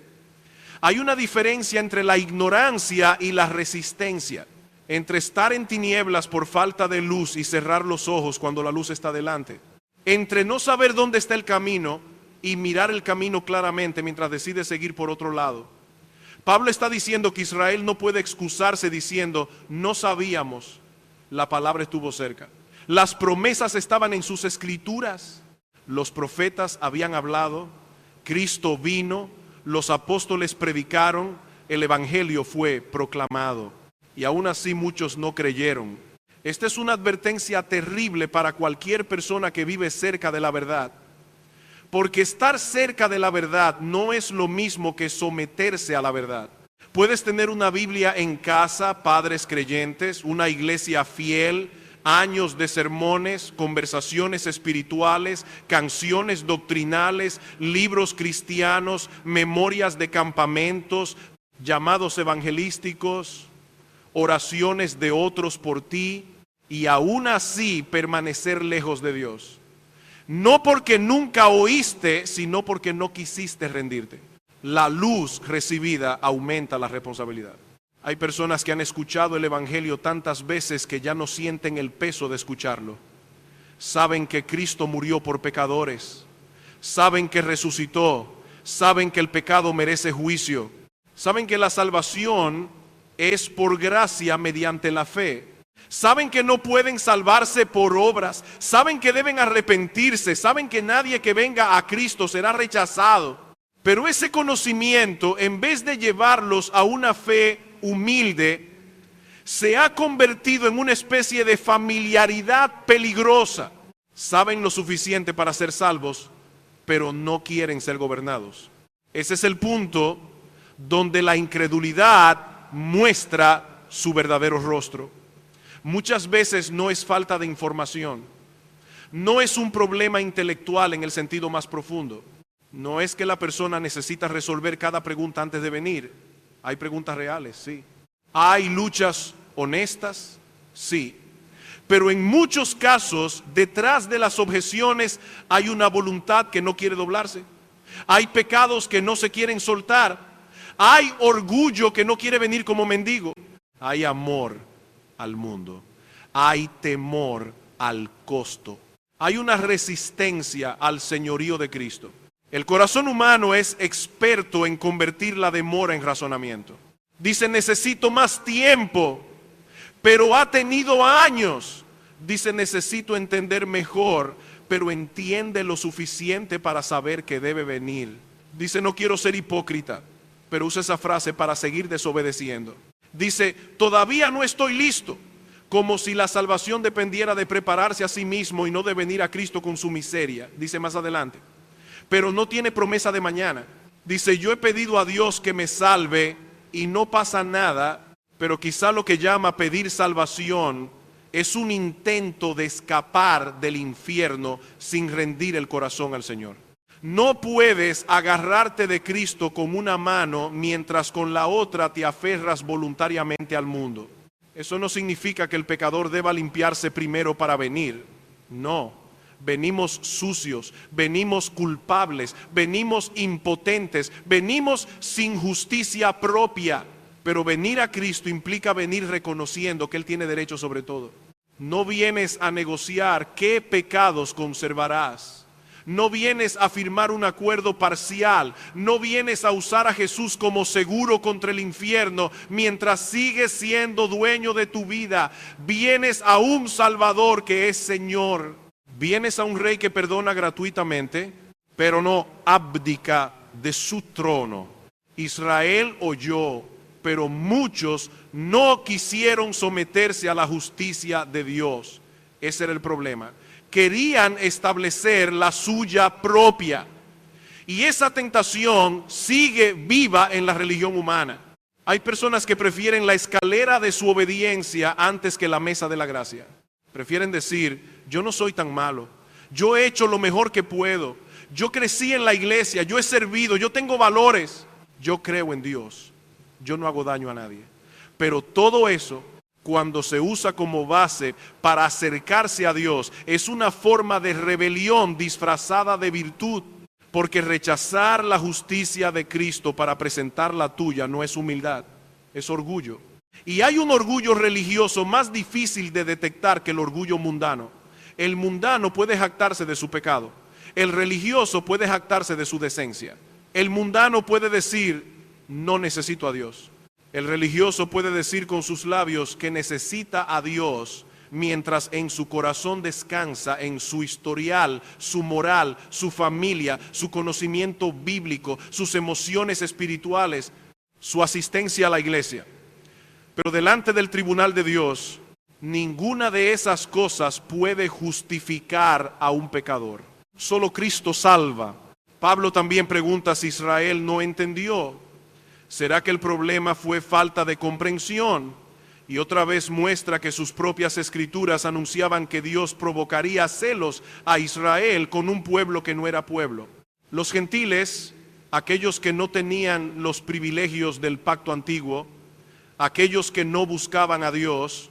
Hay una diferencia entre la ignorancia y la resistencia, entre estar en tinieblas por falta de luz y cerrar los ojos cuando la luz está delante, entre no saber dónde está el camino y mirar el camino claramente mientras decide seguir por otro lado. Pablo está diciendo que Israel no puede excusarse diciendo, no sabíamos, la palabra estuvo cerca. Las promesas estaban en sus escrituras, los profetas habían hablado, Cristo vino, los apóstoles predicaron, el evangelio fue proclamado. Y aún así muchos no creyeron. Esta es una advertencia terrible para cualquier persona que vive cerca de la verdad. Porque estar cerca de la verdad no es lo mismo que someterse a la verdad. Puedes tener una Biblia en casa, padres creyentes, una iglesia fiel, años de sermones, conversaciones espirituales, canciones doctrinales, libros cristianos, memorias de campamentos, llamados evangelísticos, oraciones de otros por ti, y aún así permanecer lejos de Dios. No porque nunca oíste, sino porque no quisiste rendirte. La luz recibida aumenta la responsabilidad. Hay personas que han escuchado el evangelio tantas veces que ya no sienten el peso de escucharlo. Saben que Cristo murió por pecadores, saben que resucitó, saben que el pecado merece juicio, saben que la salvación es por gracia mediante la fe. Saben que no pueden salvarse por obras, saben que deben arrepentirse, saben que nadie que venga a Cristo será rechazado. Pero ese conocimiento, en vez de llevarlos a una fe humilde, se ha convertido en una especie de familiaridad peligrosa. Saben lo suficiente para ser salvos, pero no quieren ser gobernados. Ese es el punto donde la incredulidad muestra su verdadero rostro. Muchas veces no es falta de información, no es un problema intelectual en el sentido más profundo, no es que la persona necesita resolver cada pregunta antes de venir. Hay preguntas reales, sí. Hay luchas honestas, sí. Pero en muchos casos, detrás de las objeciones hay una voluntad que no quiere doblarse. Hay pecados que no se quieren soltar. Hay orgullo que no quiere venir como mendigo. Hay amor al mundo. Hay temor al costo. Hay una resistencia al señorío de Cristo. El corazón humano es experto en convertir la demora en razonamiento. Dice, necesito más tiempo, pero ha tenido años. Dice, necesito entender mejor, pero entiende lo suficiente para saber que debe venir. Dice, no quiero ser hipócrita, pero usa esa frase para seguir desobedeciendo. Dice, todavía no estoy listo, como si la salvación dependiera de prepararse a sí mismo y no de venir a Cristo con su miseria. Dice más adelante, pero no tiene promesa de mañana. Dice, yo he pedido a Dios que me salve y no pasa nada, pero quizá lo que llama pedir salvación es un intento de escapar del infierno sin rendir el corazón al Señor. No puedes agarrarte de Cristo con una mano mientras con la otra te aferras voluntariamente al mundo. Eso no significa que el pecador deba limpiarse primero para venir. No, venimos sucios, venimos culpables, venimos impotentes, venimos sin justicia propia. Pero venir a Cristo implica venir reconociendo que Él tiene derecho sobre todo. No vienes a negociar qué pecados conservarás. No vienes a firmar un acuerdo parcial, no vienes a usar a Jesús como seguro contra el infierno mientras sigues siendo dueño de tu vida. Vienes a un Salvador que es Señor. Vienes a un Rey que perdona gratuitamente, pero no abdica de su trono. Israel oyó, pero muchos no quisieron someterse a la justicia de Dios. Ese era el problema. Querían establecer la suya propia. Y esa tentación sigue viva en la religión humana. Hay personas que prefieren la escalera de su obediencia antes que la mesa de la gracia. Prefieren decir, yo no soy tan malo, yo he hecho lo mejor que puedo, yo crecí en la iglesia, yo he servido, yo tengo valores, yo creo en Dios, yo no hago daño a nadie. Pero todo eso, cuando se usa como base para acercarse a Dios, es una forma de rebelión disfrazada de virtud. Porque rechazar la justicia de Cristo para presentar la tuya no es humildad, es orgullo. Y hay un orgullo religioso más difícil de detectar que el orgullo mundano. El mundano puede jactarse de su pecado. El religioso puede jactarse de su decencia. El mundano puede decir, no necesito a Dios. El religioso puede decir con sus labios que necesita a Dios, mientras en su corazón descansa en su historial, su moral, su familia, su conocimiento bíblico, sus emociones espirituales, su asistencia a la iglesia. Pero delante del tribunal de Dios, ninguna de esas cosas puede justificar a un pecador. Solo Cristo salva. Pablo también pregunta si Israel no entendió. ¿Será que el problema fue falta de comprensión? Y otra vez muestra que sus propias escrituras anunciaban que Dios provocaría celos a Israel con un pueblo que no era pueblo. Los gentiles, aquellos que no tenían los privilegios del pacto antiguo, aquellos que no buscaban a Dios,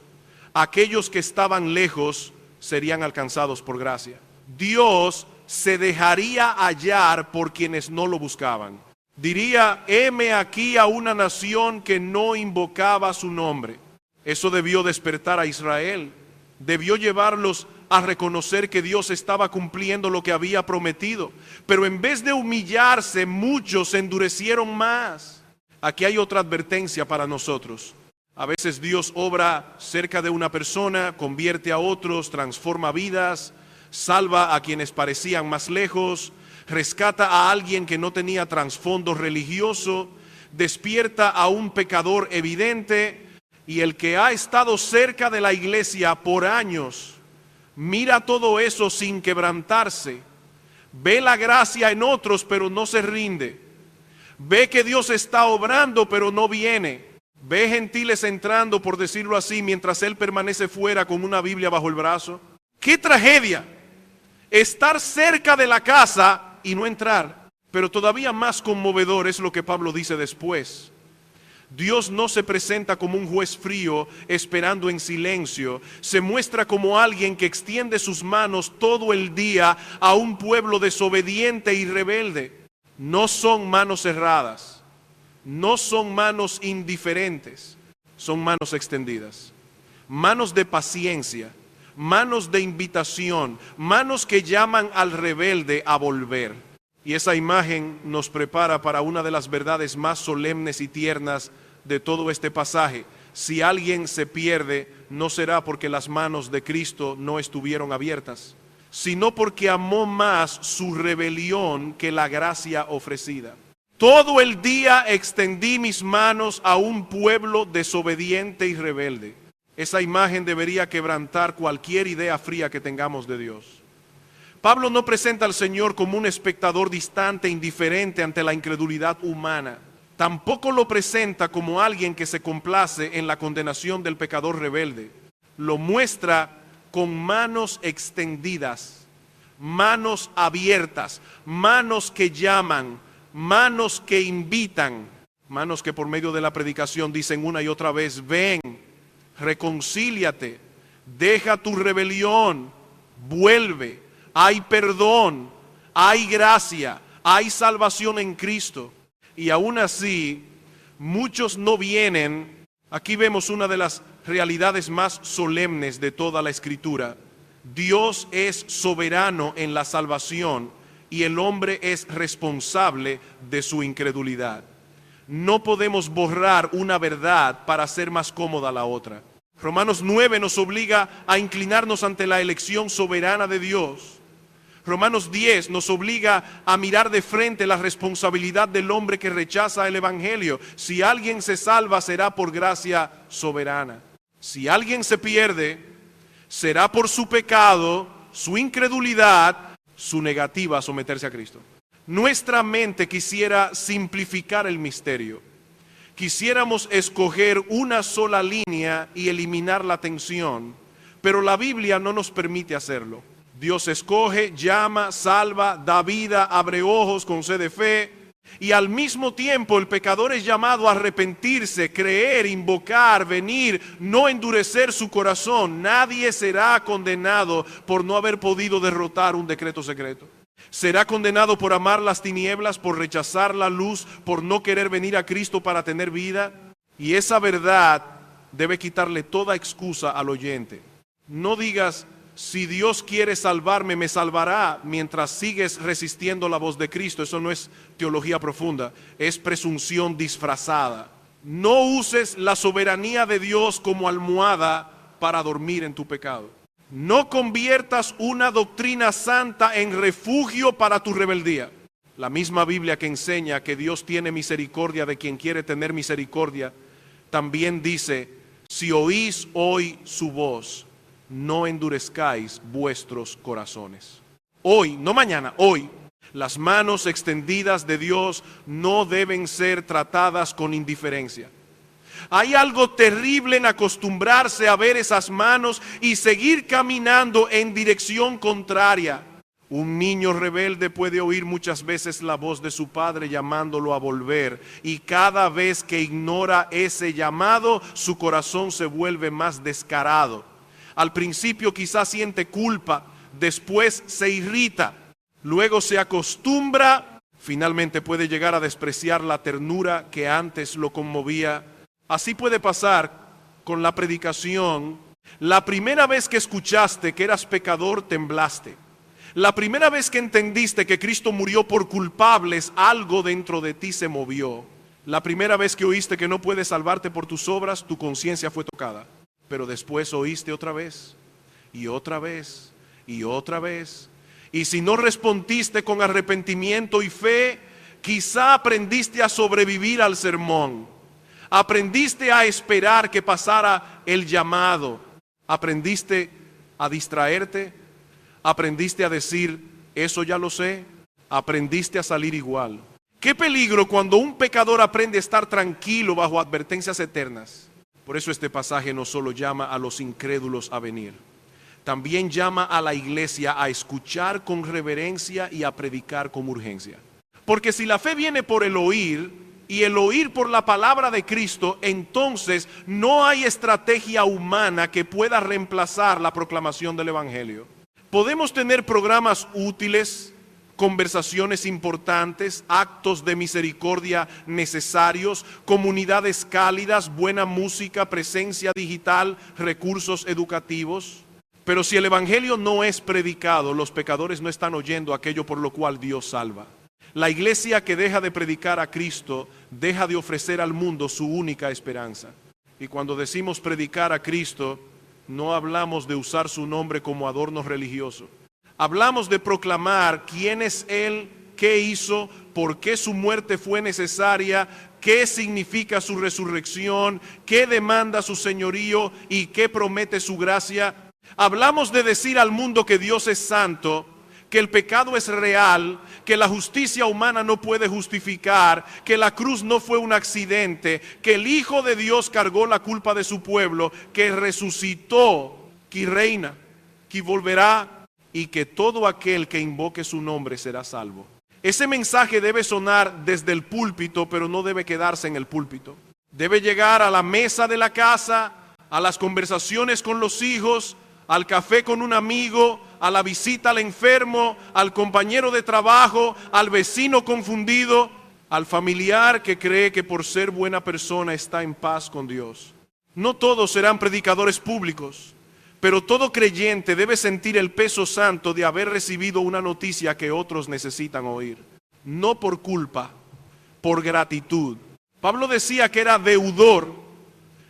aquellos que estaban lejos, serían alcanzados por gracia. Dios se dejaría hallar por quienes no lo buscaban. Diría, heme aquí a una nación que no invocaba su nombre. Eso debió despertar a Israel, debió llevarlos a reconocer que Dios estaba cumpliendo lo que había prometido. Pero en vez de humillarse, muchos se endurecieron más. Aquí hay otra advertencia para nosotros. A veces Dios obra cerca de una persona, convierte a otros, transforma vidas, salva a quienes parecían más lejos, rescata a alguien que no tenía trasfondo religioso, despierta a un pecador evidente. Y el que ha estado cerca de la iglesia por años, mira todo eso sin quebrantarse, ve la gracia en otros pero no se rinde, ve que Dios está obrando pero no viene, ve gentiles entrando, por decirlo así, mientras él permanece fuera con una Biblia bajo el brazo. ¡Qué tragedia! Estar cerca de la casa y no entrar. Pero todavía más conmovedor es lo que Pablo dice después. Dios no se presenta como un juez frío esperando en silencio. Se muestra como alguien que extiende sus manos todo el día a un pueblo desobediente y rebelde. No son manos cerradas, no son manos indiferentes, son manos extendidas. Manos de paciencia, manos de invitación, manos que llaman al rebelde a volver. Y esa imagen nos prepara para una de las verdades más solemnes y tiernas de todo este pasaje. Si alguien se pierde, no será porque las manos de Cristo no estuvieron abiertas, sino porque amó más su rebelión que la gracia ofrecida. Todo el día extendí mis manos a un pueblo desobediente y rebelde. Esa imagen debería quebrantar cualquier idea fría que tengamos de Dios. Pablo no presenta al Señor como un espectador distante, indiferente ante la incredulidad humana. Tampoco lo presenta como alguien que se complace en la condenación del pecador rebelde. Lo muestra con manos extendidas, manos abiertas, manos que llaman, manos que invitan, manos que por medio de la predicación dicen una y otra vez, ven, reconcíliate, deja tu rebelión, vuelve, hay perdón, hay gracia, hay salvación en Cristo. Y aún así, muchos no vienen. Aquí vemos una de las realidades más solemnes de toda la Escritura. Dios es soberano en la salvación y el hombre es responsable de su incredulidad. No podemos borrar una verdad para hacer más cómoda la otra. Romanos 9 nos obliga a inclinarnos ante la elección soberana de Dios. Romanos 10 nos obliga a mirar de frente la responsabilidad del hombre que rechaza el evangelio. Si alguien se salva, será por gracia soberana. Si alguien se pierde, será por su pecado, su incredulidad, su negativa a someterse a Cristo. Nuestra mente quisiera simplificar el misterio. Quisiéramos escoger una sola línea y eliminar la tensión, pero la Biblia no nos permite hacerlo. Dios escoge, llama, salva, da vida, abre ojos, concede fe, y al mismo tiempo el pecador es llamado a arrepentirse, creer, invocar, venir, no endurecer su corazón. Nadie será condenado por no haber podido derrotar un decreto secreto. Será condenado por amar las tinieblas, por rechazar la luz, por no querer venir a Cristo para tener vida. Y esa verdad debe quitarle toda excusa al oyente. No digas, si Dios quiere salvarme, me salvará, mientras sigues resistiendo la voz de Cristo. Eso no es teología profunda, es presunción disfrazada. No uses la soberanía de Dios como almohada para dormir en tu pecado. No conviertas una doctrina santa en refugio para tu rebeldía. La misma Biblia que enseña que Dios tiene misericordia de quien quiere tener misericordia, también dice, si oís hoy su voz, no endurezcáis vuestros corazones. Hoy, no mañana, hoy, las manos extendidas de Dios no deben ser tratadas con indiferencia. Hay algo terrible en acostumbrarse a ver esas manos y seguir caminando en dirección contraria. Un niño rebelde puede oír muchas veces la voz de su padre llamándolo a volver, y cada vez que ignora ese llamado, su corazón se vuelve más descarado. Al principio quizás siente culpa, después se irrita, luego se acostumbra, finalmente puede llegar a despreciar la ternura que antes lo conmovía. Así puede pasar con la predicación. La primera vez que escuchaste que eras pecador, temblaste. La primera vez que entendiste que Cristo murió por culpables, algo dentro de ti se movió. La primera vez que oíste que no puedes salvarte por tus obras, tu conciencia fue tocada. Pero después oíste otra vez, y otra vez, y otra vez. Y si no respondiste con arrepentimiento y fe, quizá aprendiste a sobrevivir al sermón. Aprendiste a esperar que pasara el llamado. Aprendiste a distraerte. Aprendiste a decir, eso ya lo sé. Aprendiste a salir igual. Qué peligro cuando un pecador aprende a estar tranquilo bajo advertencias eternas. Por eso este pasaje no solo llama a los incrédulos a venir, también llama a la iglesia a escuchar con reverencia y a predicar con urgencia. Porque si la fe viene por el oír y el oír por la palabra de Cristo, entonces no hay estrategia humana que pueda reemplazar la proclamación del evangelio. Podemos tener programas útiles, conversaciones importantes, actos de misericordia necesarios, comunidades cálidas, buena música, presencia digital, recursos educativos. Pero si el evangelio no es predicado, los pecadores no están oyendo aquello por lo cual Dios salva. La iglesia que deja de predicar a Cristo, deja de ofrecer al mundo su única esperanza. Y cuando decimos predicar a Cristo, no hablamos de usar su nombre como adorno religioso. Hablamos de proclamar quién es Él, qué hizo, por qué su muerte fue necesaria, qué significa su resurrección, qué demanda su señorío y qué promete su gracia. Hablamos de decir al mundo que Dios es santo, que el pecado es real, que la justicia humana no puede justificar, que la cruz no fue un accidente, que el Hijo de Dios cargó la culpa de su pueblo, que resucitó, que reina, que volverá, y que todo aquel que invoque su nombre será salvo. Ese mensaje debe sonar desde el púlpito, pero no debe quedarse en el púlpito. Debe llegar a la mesa de la casa, a las conversaciones con los hijos, al café con un amigo, a la visita al enfermo, al compañero de trabajo, al vecino confundido, al familiar que cree que por ser buena persona está en paz con Dios. No todos serán predicadores públicos, pero todo creyente debe sentir el peso santo de haber recibido una noticia que otros necesitan oír. No por culpa, por gratitud. Pablo decía que era deudor,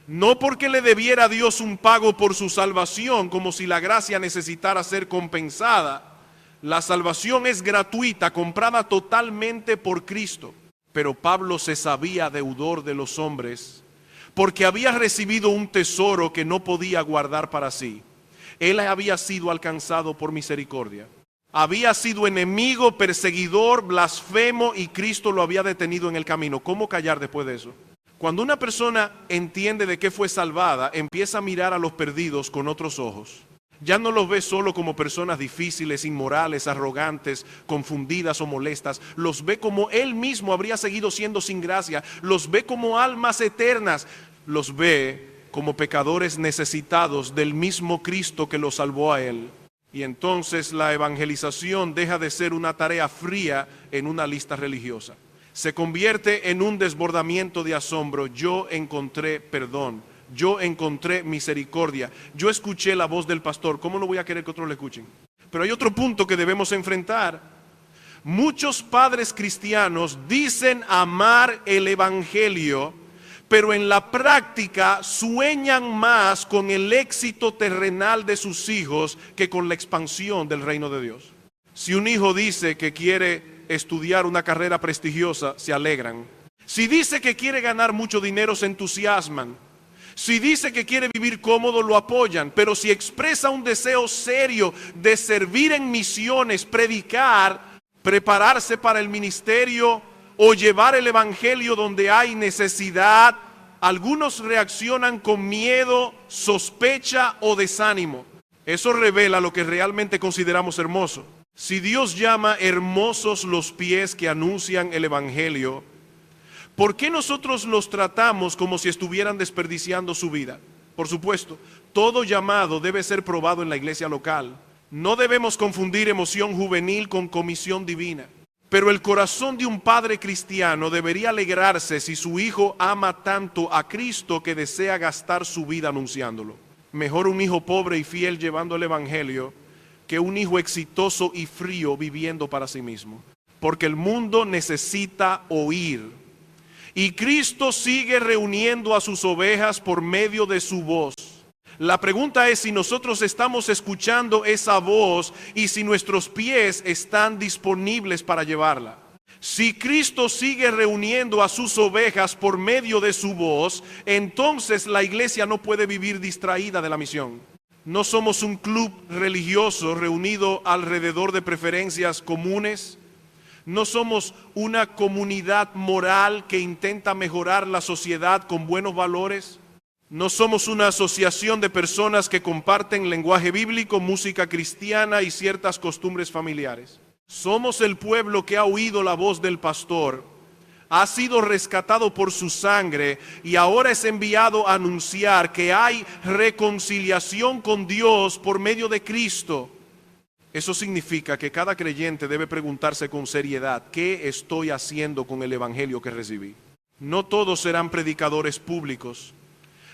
no porque le debiera a Dios un pago por su salvación, como si la gracia necesitara ser compensada, La salvación es gratuita, comprada totalmente por Cristo. Pero Pablo se sabía deudor de los hombres porque había recibido un tesoro que no podía guardar para sí. Él había sido alcanzado por misericordia. Había sido enemigo, perseguidor, blasfemo y Cristo lo había detenido en el camino. ¿Cómo callar después de eso? Cuando una persona entiende de qué fue salvada, empieza a mirar a los perdidos con otros ojos. Ya no los ve solo como personas difíciles, inmorales, arrogantes, confundidas o molestas. Los ve como él mismo habría seguido siendo sin gracia. Los ve como almas eternas. Los ve como pecadores necesitados del mismo Cristo que los salvó a él. Y entonces la evangelización deja de ser una tarea fría en una lista religiosa. Se convierte en un desbordamiento de asombro. Yo encontré perdón. Yo encontré misericordia. Yo escuché la voz del pastor. ¿Cómo no voy a querer que otros le escuchen? Pero hay otro punto que debemos enfrentar. Muchos padres cristianos dicen amar el evangelio, pero en la práctica sueñan más con el éxito terrenal de sus hijos que con la expansión del reino de Dios. Si un hijo dice que quiere estudiar una carrera prestigiosa, se alegran. Si dice que quiere ganar mucho dinero, se entusiasman. Si dice que quiere vivir cómodo, lo apoyan. Pero si expresa un deseo serio de servir en misiones, predicar, prepararse para el ministerio o llevar el evangelio donde hay necesidad, algunos reaccionan con miedo, sospecha o desánimo. Eso revela lo que realmente consideramos hermoso. Si Dios llama hermosos los pies que anuncian el evangelio, ¿por qué nosotros los tratamos como si estuvieran desperdiciando su vida? Por supuesto, todo llamado debe ser probado en la iglesia local. No debemos confundir emoción juvenil con comisión divina. Pero el corazón de un padre cristiano debería alegrarse si su hijo ama tanto a Cristo que desea gastar su vida anunciándolo. Mejor un hijo pobre y fiel llevando el evangelio que un hijo exitoso y frío viviendo para sí mismo. Porque el mundo necesita oír. Y Cristo sigue reuniendo a sus ovejas por medio de su voz. La pregunta es si nosotros estamos escuchando esa voz y si nuestros pies están disponibles para llevarla. Si Cristo sigue reuniendo a sus ovejas por medio de su voz, entonces la iglesia no puede vivir distraída de la misión. No somos un club religioso reunido alrededor de preferencias comunes. No somos una comunidad moral que intenta mejorar la sociedad con buenos valores. No somos una asociación de personas que comparten lenguaje bíblico, música cristiana y ciertas costumbres familiares. Somos el pueblo que ha oído la voz del pastor, ha sido rescatado por su sangre y ahora es enviado a anunciar que hay reconciliación con Dios por medio de Cristo. Eso significa que cada creyente debe preguntarse con seriedad, ¿qué estoy haciendo con el evangelio que recibí? No todos serán predicadores públicos.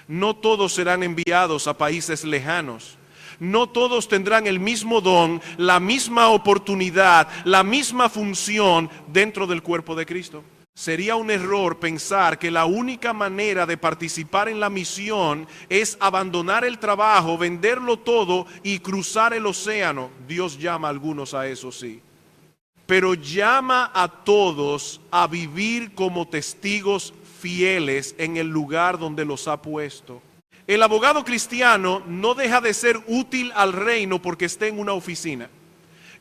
No todos serán enviados a países lejanos. No todos tendrán el mismo don, la misma oportunidad, la misma función dentro del cuerpo de Cristo. Sería un error pensar que la única manera de participar en la misión es abandonar el trabajo, venderlo todo y cruzar el océano. Dios llama a algunos a eso, sí. Pero llama a todos a vivir como testigos fieles en el lugar donde los ha puesto. El abogado cristiano no deja de ser útil al reino porque esté en una oficina.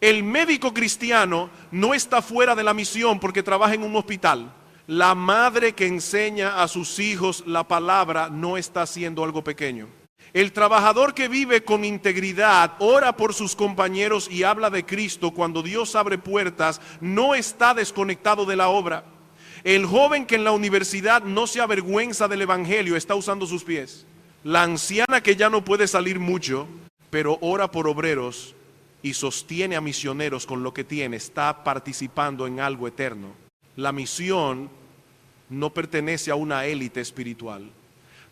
El médico cristiano no está fuera de la misión porque trabaja en un hospital. La madre que enseña a sus hijos la palabra no está haciendo algo pequeño. El trabajador que vive con integridad, ora por sus compañeros y habla de Cristo cuando Dios abre puertas, no está desconectado de la obra. El joven que en la universidad no se avergüenza del evangelio está usando sus pies. La anciana que ya no puede salir mucho, pero ora por obreros y sostiene a misioneros con lo que tiene, está participando en algo eterno. La misión no pertenece a una élite espiritual,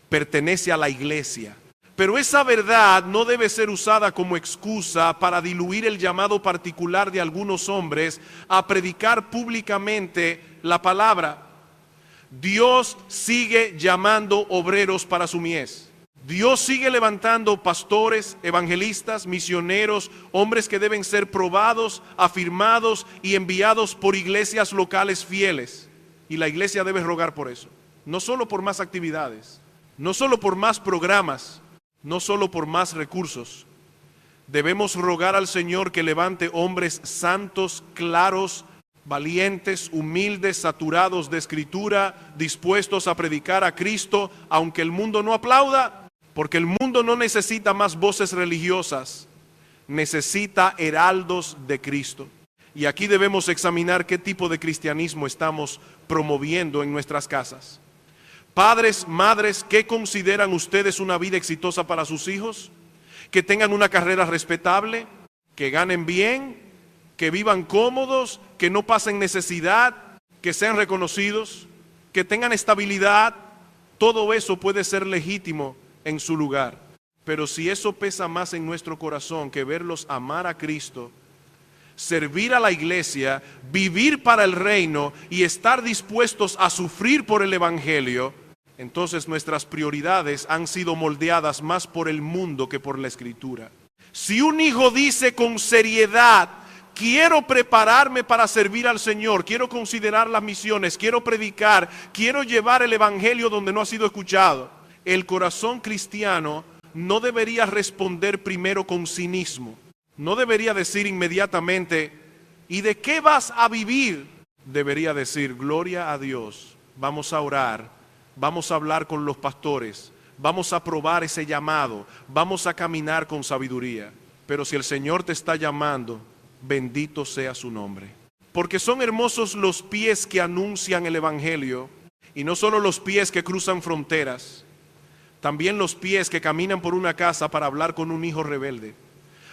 pertenece a la iglesia. Pero esa verdad no debe ser usada como excusa para diluir el llamado particular de algunos hombres a predicar públicamente la palabra. Dios sigue llamando obreros para su mies. Dios sigue levantando pastores, evangelistas, misioneros, hombres que deben ser probados, afirmados y enviados por iglesias locales fieles. Y la iglesia debe rogar por eso. No solo por más actividades, no solo por más programas, no solo por más recursos. Debemos rogar al Señor que levante hombres santos, claros, valientes, humildes, saturados de escritura, dispuestos a predicar a Cristo, aunque el mundo no aplauda. Porque el mundo no necesita más voces religiosas, necesita heraldos de Cristo. Y aquí debemos examinar qué tipo de cristianismo estamos promoviendo en nuestras casas. Padres, madres, ¿qué consideran ustedes una vida exitosa para sus hijos? Que tengan una carrera respetable, que ganen bien, que vivan cómodos, que no pasen necesidad, que sean reconocidos, que tengan estabilidad. Todo eso puede ser legítimo en su lugar, pero si eso pesa más en nuestro corazón que verlos amar a Cristo, servir a la iglesia, vivir para el reino y estar dispuestos a sufrir por el evangelio, entonces nuestras prioridades han sido moldeadas más por el mundo que por la escritura. Si un hijo dice con seriedad: quiero prepararme para servir al Señor, quiero considerar las misiones, quiero predicar, quiero llevar el evangelio donde no ha sido escuchado, el corazón cristiano no debería responder primero con cinismo. No debería decir inmediatamente: ¿y de qué vas a vivir? Debería decir: gloria a Dios, vamos a orar, vamos a hablar con los pastores, vamos a probar ese llamado, vamos a caminar con sabiduría. Pero si el Señor te está llamando, bendito sea su nombre. Porque son hermosos los pies que anuncian el evangelio, y no solo los pies que cruzan fronteras, también los pies que caminan por una casa para hablar con un hijo rebelde.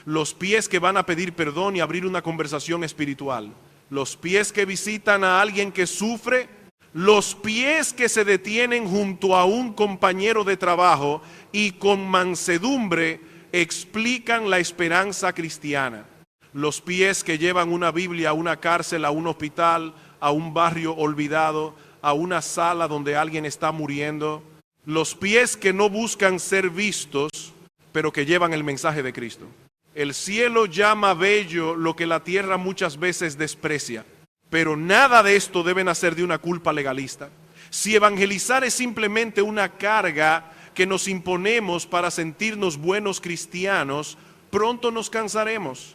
Los pies que van a pedir perdón y abrir una conversación espiritual. Los pies que visitan a alguien que sufre. Los pies que se detienen junto a un compañero de trabajo y con mansedumbre explican la esperanza cristiana. Los pies que llevan una Biblia a una cárcel, a un hospital, a un barrio olvidado, a una sala donde alguien está muriendo. Los pies que no buscan ser vistos, pero que llevan el mensaje de Cristo. El cielo llama bello lo que la tierra muchas veces desprecia, pero nada de esto debe nacer de una culpa legalista. Si evangelizar es simplemente una carga que nos imponemos para sentirnos buenos cristianos, pronto nos cansaremos.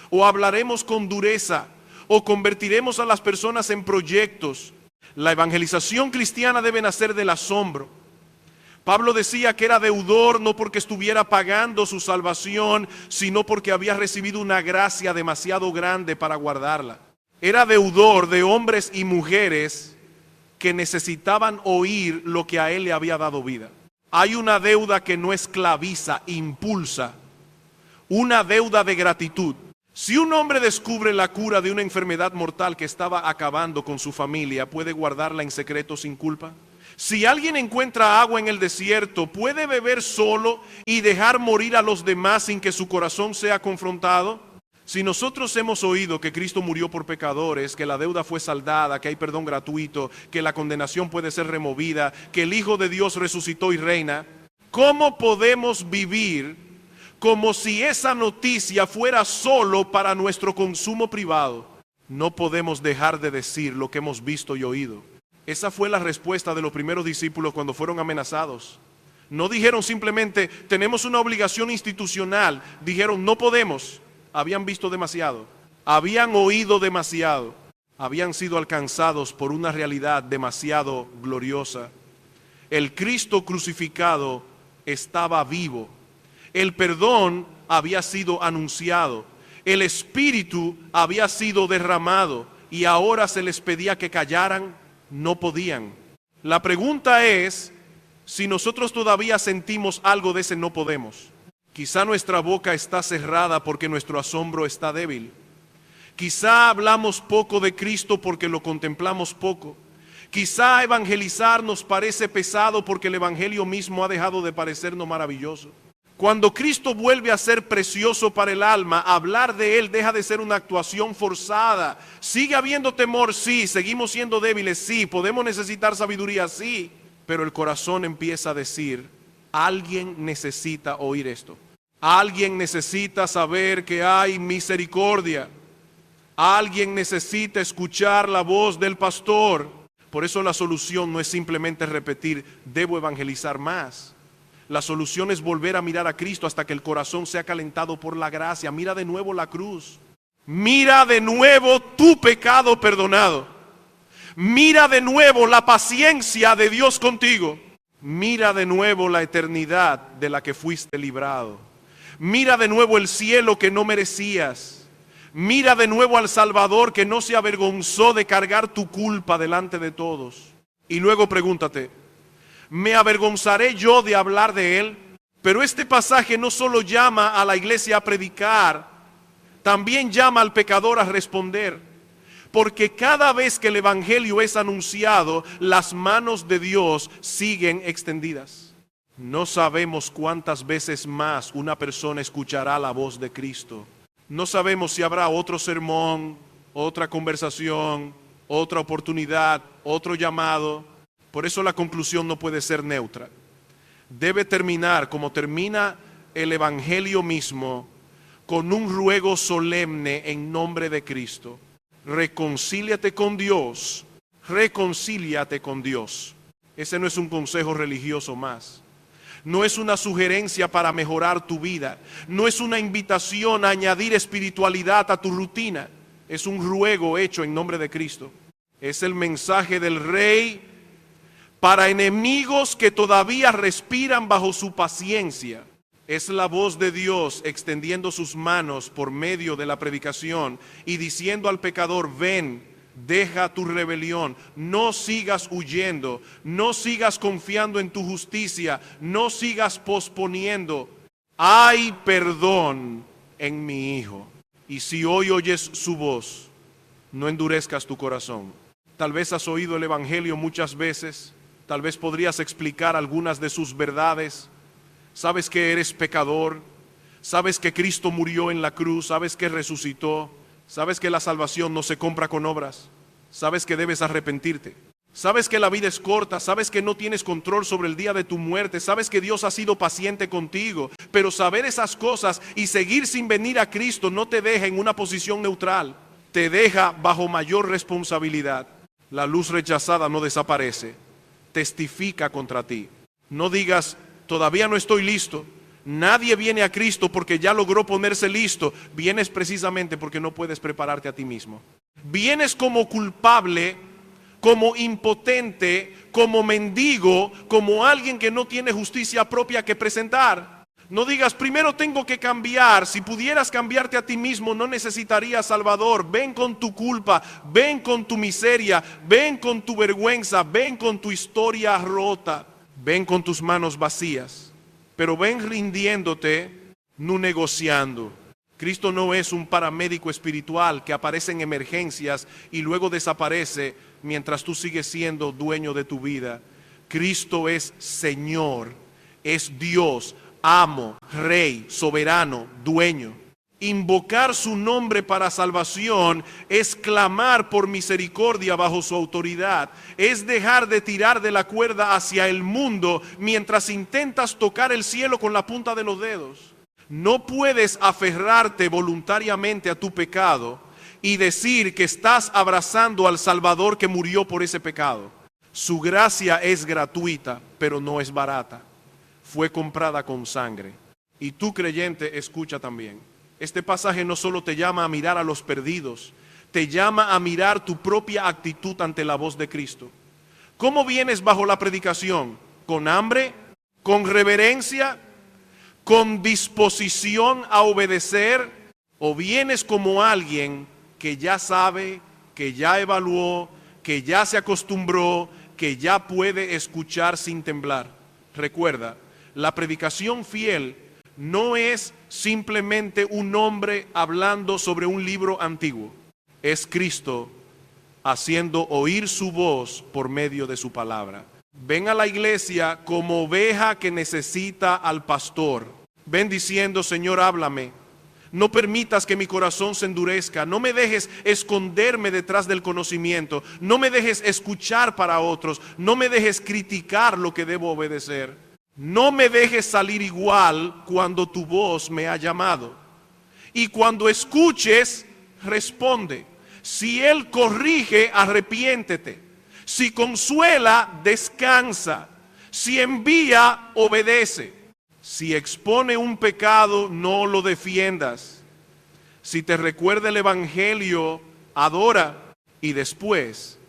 O hablaremos con dureza, o convertiremos a las personas en proyectos. La evangelización cristiana debe nacer del asombro. Pablo decía que era deudor no porque estuviera pagando su salvación, sino porque había recibido una gracia demasiado grande para guardarla. Era deudor de hombres y mujeres que necesitaban oír lo que a él le había dado vida. Hay una deuda que no esclaviza, impulsa. Una deuda de gratitud. Si un hombre descubre la cura de una enfermedad mortal que estaba acabando con su familia, ¿puede guardarla en secreto sin culpa? Si alguien encuentra agua en el desierto, ¿puede beber solo y dejar morir a los demás sin que su corazón sea confrontado? Si nosotros hemos oído que Cristo murió por pecadores, que la deuda fue saldada, que hay perdón gratuito, que la condenación puede ser removida, que el Hijo de Dios resucitó y reina, ¿cómo podemos vivir como si esa noticia fuera solo para nuestro consumo privado? No podemos dejar de decir lo que hemos visto y oído. Esa fue la respuesta de los primeros discípulos cuando fueron amenazados. No dijeron simplemente: tenemos una obligación institucional. Dijeron: no podemos. Habían visto demasiado, habían oído demasiado, habían sido alcanzados por una realidad demasiado gloriosa. El Cristo crucificado estaba vivo. El perdón había sido anunciado. El Espíritu había sido derramado y ahora se les pedía que callaran. No podían. La pregunta es si nosotros todavía sentimos algo de ese no podemos. Quizá nuestra boca está cerrada porque nuestro asombro está débil. Quizá hablamos poco de Cristo porque lo contemplamos poco. Quizá evangelizar nos parece pesado porque el evangelio mismo ha dejado de parecernos maravilloso. Cuando Cristo vuelve a ser precioso para el alma, hablar de Él deja de ser una actuación forzada. Sigue habiendo temor, sí. Seguimos siendo débiles, sí. Podemos necesitar sabiduría, sí. Pero el corazón empieza a decir: Alguien necesita oír esto. Alguien necesita saber que hay misericordia. Alguien necesita escuchar la voz del pastor. Por eso la solución no es simplemente repetir, debo evangelizar más. La solución es volver a mirar a Cristo hasta que el corazón sea calentado por la gracia. Mira de nuevo la cruz. Mira de nuevo tu pecado perdonado. Mira de nuevo la paciencia de Dios contigo. Mira de nuevo la eternidad de la que fuiste librado. Mira de nuevo el cielo que no merecías. Mira de nuevo al Salvador que no se avergonzó de cargar tu culpa delante de todos. Y luego pregúntate, ¿me avergonzaré yo de hablar de Él? Pero este pasaje no solo llama a la iglesia a predicar, también llama al pecador a responder. Porque cada vez que el evangelio es anunciado, las manos de Dios siguen extendidas. No sabemos cuántas veces más una persona escuchará la voz de Cristo. No sabemos si habrá otro sermón, otra conversación, otra oportunidad, otro llamado. Por eso la conclusión no puede ser neutra. Debe terminar como termina el evangelio mismo, con un ruego solemne en nombre de Cristo. Reconcíliate con Dios, reconcíliate con Dios. Ese no es un consejo religioso más. No es una sugerencia para mejorar tu vida. No es una invitación a añadir espiritualidad a tu rutina. Es un ruego hecho en nombre de Cristo. Es el mensaje del Rey para enemigos que todavía respiran bajo su paciencia. Es la voz de Dios extendiendo sus manos por medio de la predicación y diciendo al pecador, ven, deja tu rebelión, no sigas huyendo, no sigas confiando en tu justicia, no sigas posponiendo. Hay perdón en mi Hijo. Y si hoy oyes su voz, no endurezcas tu corazón. Tal vez has oído el evangelio muchas veces, tal vez podrías explicar algunas de sus verdades. Sabes que eres pecador, sabes que Cristo murió en la cruz, sabes que resucitó, sabes que la salvación no se compra con obras, sabes que debes arrepentirte, sabes que la vida es corta, sabes que no tienes control sobre el día de tu muerte, sabes que Dios ha sido paciente contigo, pero saber esas cosas y seguir sin venir a Cristo no te deja en una posición neutral, te deja bajo mayor responsabilidad. La luz rechazada no desaparece, testifica contra ti. No digas, todavía no estoy listo. Nadie viene a Cristo porque ya logró ponerse listo. Vienes precisamente porque no puedes prepararte a ti mismo. Vienes como culpable, como impotente, como mendigo, como alguien que no tiene justicia propia que presentar. No digas, primero tengo que cambiar. Si pudieras cambiarte a ti mismo, no necesitarías Salvador. Ven con tu culpa, ven con tu miseria, ven con tu vergüenza, ven con tu historia rota. Ven con tus manos vacías, pero ven rindiéndote, no negociando. Cristo no es un paramédico espiritual que aparece en emergencias y luego desaparece mientras tú sigues siendo dueño de tu vida. Cristo es Señor, es Dios, amo, Rey, soberano, dueño. Invocar su nombre para salvación es clamar por misericordia bajo su autoridad. Es dejar de tirar de la cuerda hacia el mundo mientras intentas tocar el cielo con la punta de los dedos. No puedes aferrarte voluntariamente a tu pecado y decir que estás abrazando al Salvador que murió por ese pecado. Su gracia es gratuita, pero no es barata. Fue comprada con sangre. Y tú, creyente, escucha también. Este pasaje no solo te llama a mirar a los perdidos, te llama a mirar tu propia actitud ante la voz de Cristo. ¿Cómo vienes bajo la predicación? ¿Con hambre? ¿Con reverencia? ¿Con disposición a obedecer? ¿O vienes como alguien que ya sabe, que ya evaluó, que ya se acostumbró, que ya puede escuchar sin temblar? Recuerda, la predicación fiel no es simplemente un hombre hablando sobre un libro antiguo. Es Cristo haciendo oír su voz por medio de su palabra. Ven a la iglesia como oveja que necesita al pastor. Ven diciendo, Señor, háblame. No permitas que mi corazón se endurezca. No me dejes esconderme detrás del conocimiento. No me dejes escuchar para otros. No me dejes criticar lo que debo obedecer. No me dejes salir igual cuando tu voz me ha llamado. Y cuando escuches, responde. Si Él corrige, arrepiéntete. Si consuela, descansa. Si envía, obedece. Si expone un pecado, no lo defiendas. Si te recuerda el Evangelio, adora. Y después,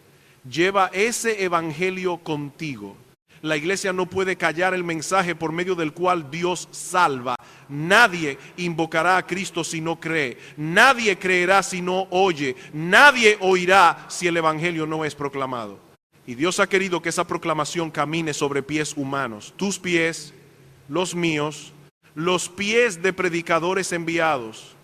lleva ese Evangelio contigo. La iglesia no puede callar el mensaje por medio del cual Dios salva. Nadie invocará a Cristo si no cree. Nadie creerá si no oye. Nadie oirá si el Evangelio no es proclamado. Y Dios ha querido que esa proclamación camine sobre pies humanos. Tus pies, los míos, los pies de predicadores enviados,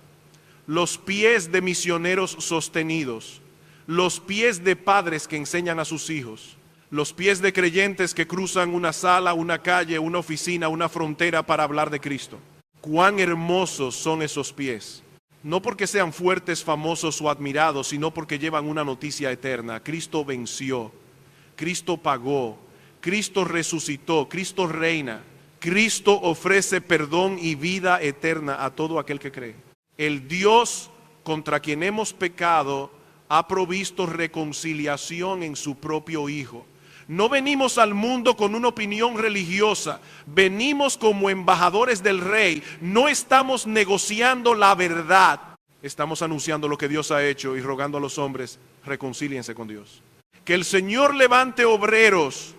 los pies de misioneros sostenidos, los pies de padres que enseñan a sus hijos, los pies de creyentes que cruzan una sala, una calle, una oficina, una frontera para hablar de Cristo. Cuán hermosos son esos pies. No porque sean fuertes, famosos o admirados, sino porque llevan una noticia eterna. Cristo venció, Cristo pagó, Cristo resucitó, Cristo reina. Cristo ofrece perdón y vida eterna a todo aquel que cree. El Dios contra quien hemos pecado ha provisto reconciliación en su propio Hijo. No venimos al mundo con una opinión religiosa, venimos como embajadores del Rey. No estamos negociando la verdad, estamos anunciando lo que Dios ha hecho y rogando a los hombres, reconcíliense con Dios. Que el Señor levante obreros,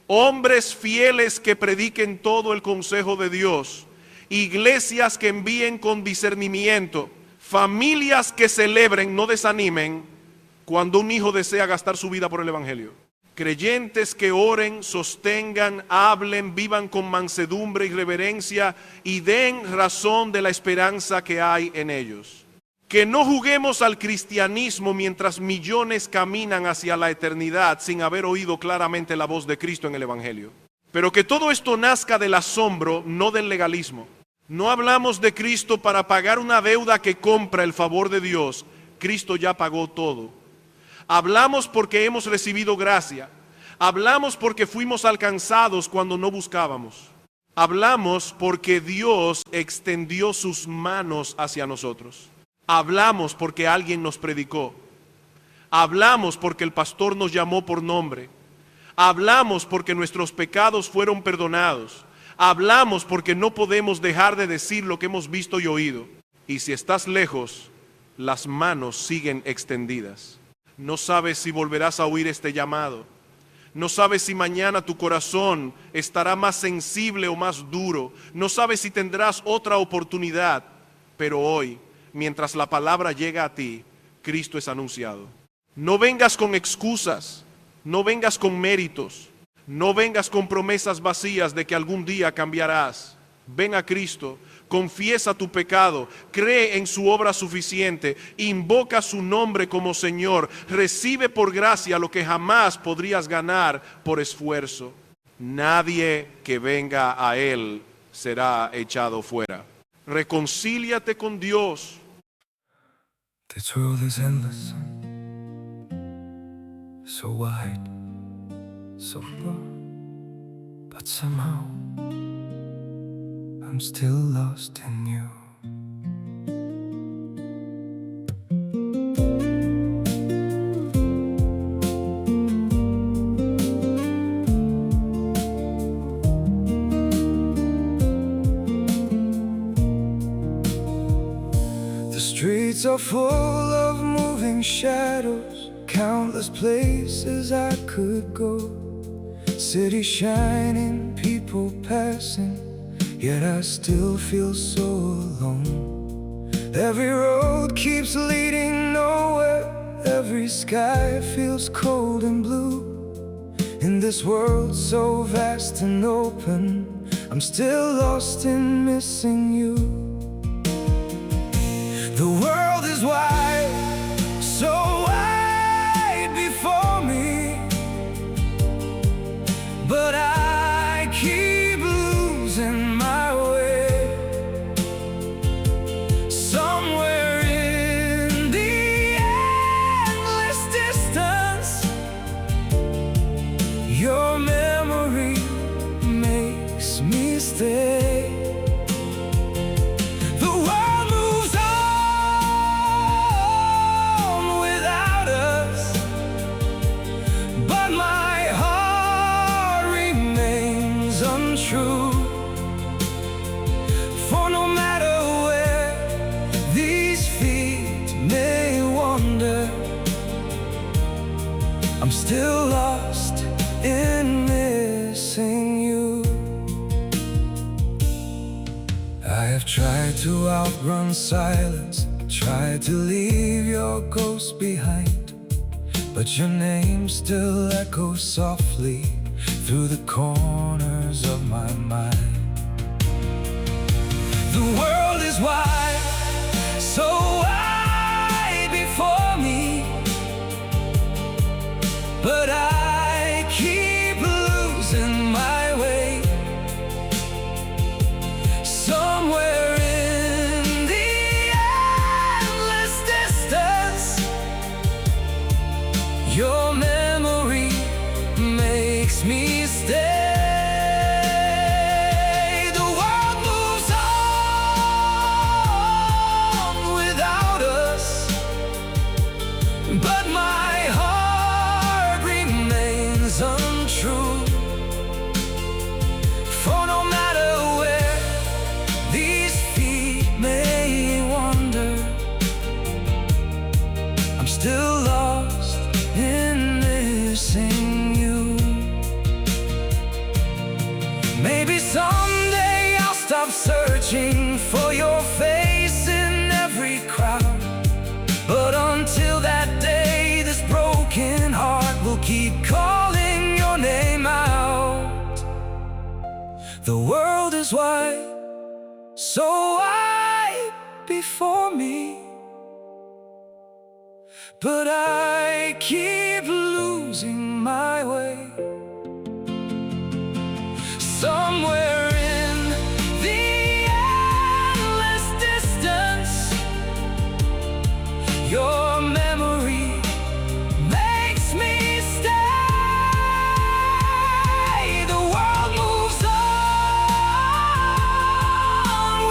hombres fieles que prediquen todo el consejo de Dios, iglesias que envíen con discernimiento, familias que celebren, no desanimen cuando un hijo desea gastar su vida por el Evangelio. Creyentes que oren, sostengan, hablen, vivan con mansedumbre y reverencia y den razón de la esperanza que hay en ellos. Que no juguemos al cristianismo mientras millones caminan hacia la eternidad sin haber oído claramente la voz de Cristo en el Evangelio. Pero que todo esto nazca del asombro, no del legalismo. No hablamos de Cristo para pagar una deuda que compra el favor de Dios. Cristo ya pagó todo. Hablamos porque hemos recibido gracia. Hablamos porque fuimos alcanzados cuando no buscábamos. Hablamos porque Dios extendió sus manos hacia nosotros. Hablamos porque alguien nos predicó. Hablamos porque el pastor nos llamó por nombre. Hablamos porque nuestros pecados fueron perdonados. Hablamos porque no podemos dejar de decir lo que hemos visto y oído. Y si estás lejos, las manos siguen extendidas. No sabes si volverás a oír este llamado. No sabes si mañana tu corazón estará más sensible o más duro. No sabes si tendrás otra oportunidad. Pero hoy, mientras la palabra llega a ti, Cristo es anunciado. No vengas con excusas. No vengas con méritos. No vengas con promesas vacías de que algún día cambiarás. Ven a Cristo, confiesa tu pecado, cree en su obra suficiente, invoca su nombre como Señor, recibe por gracia lo que jamás podrías ganar por esfuerzo. Nadie que venga a Él será echado fuera. Reconcíliate con Dios. The world is endless, so wide, so broad, but somehow I'm still lost in you. The streets are full of moving shadows, countless places I could go. City shining, people passing, yet I still feel so alone. Every road keeps leading nowhere, every sky feels cold and blue. In this world so vast and open, I'm still lost in missing you. The world is wide, so wide before me, but I keep losing my way. Somewhere in the endless distance, your memory makes stay. The world moves on without us, but my heart remains untrue. For no matter where these feet may wander, I'm still lost in missing you. I have tried to outrun silence, tried to leave your ghost behind, but your name still echoes softly through the corners of my mind. The world is wide, so wide before me, but I keep losing my way. Somewhere in the endless distance, your memory makes me stay. The world moves on without us, but my heart remains untrue. For no matter where these feet may wander, I'm still lost in missing you. Maybe someday I'll stop searching for your face in every crowd, but until that day, this broken heart will keep calling your name out. The world is wide, so wide before me, but I keep losing my way. Somewhere in the endless distance, your memory makes me stay. The world moves on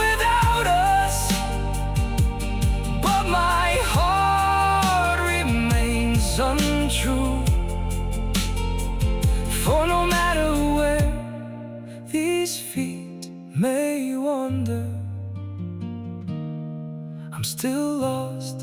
without us, but my heart remains untrue. For no matter where these feet may wander, I'm still lost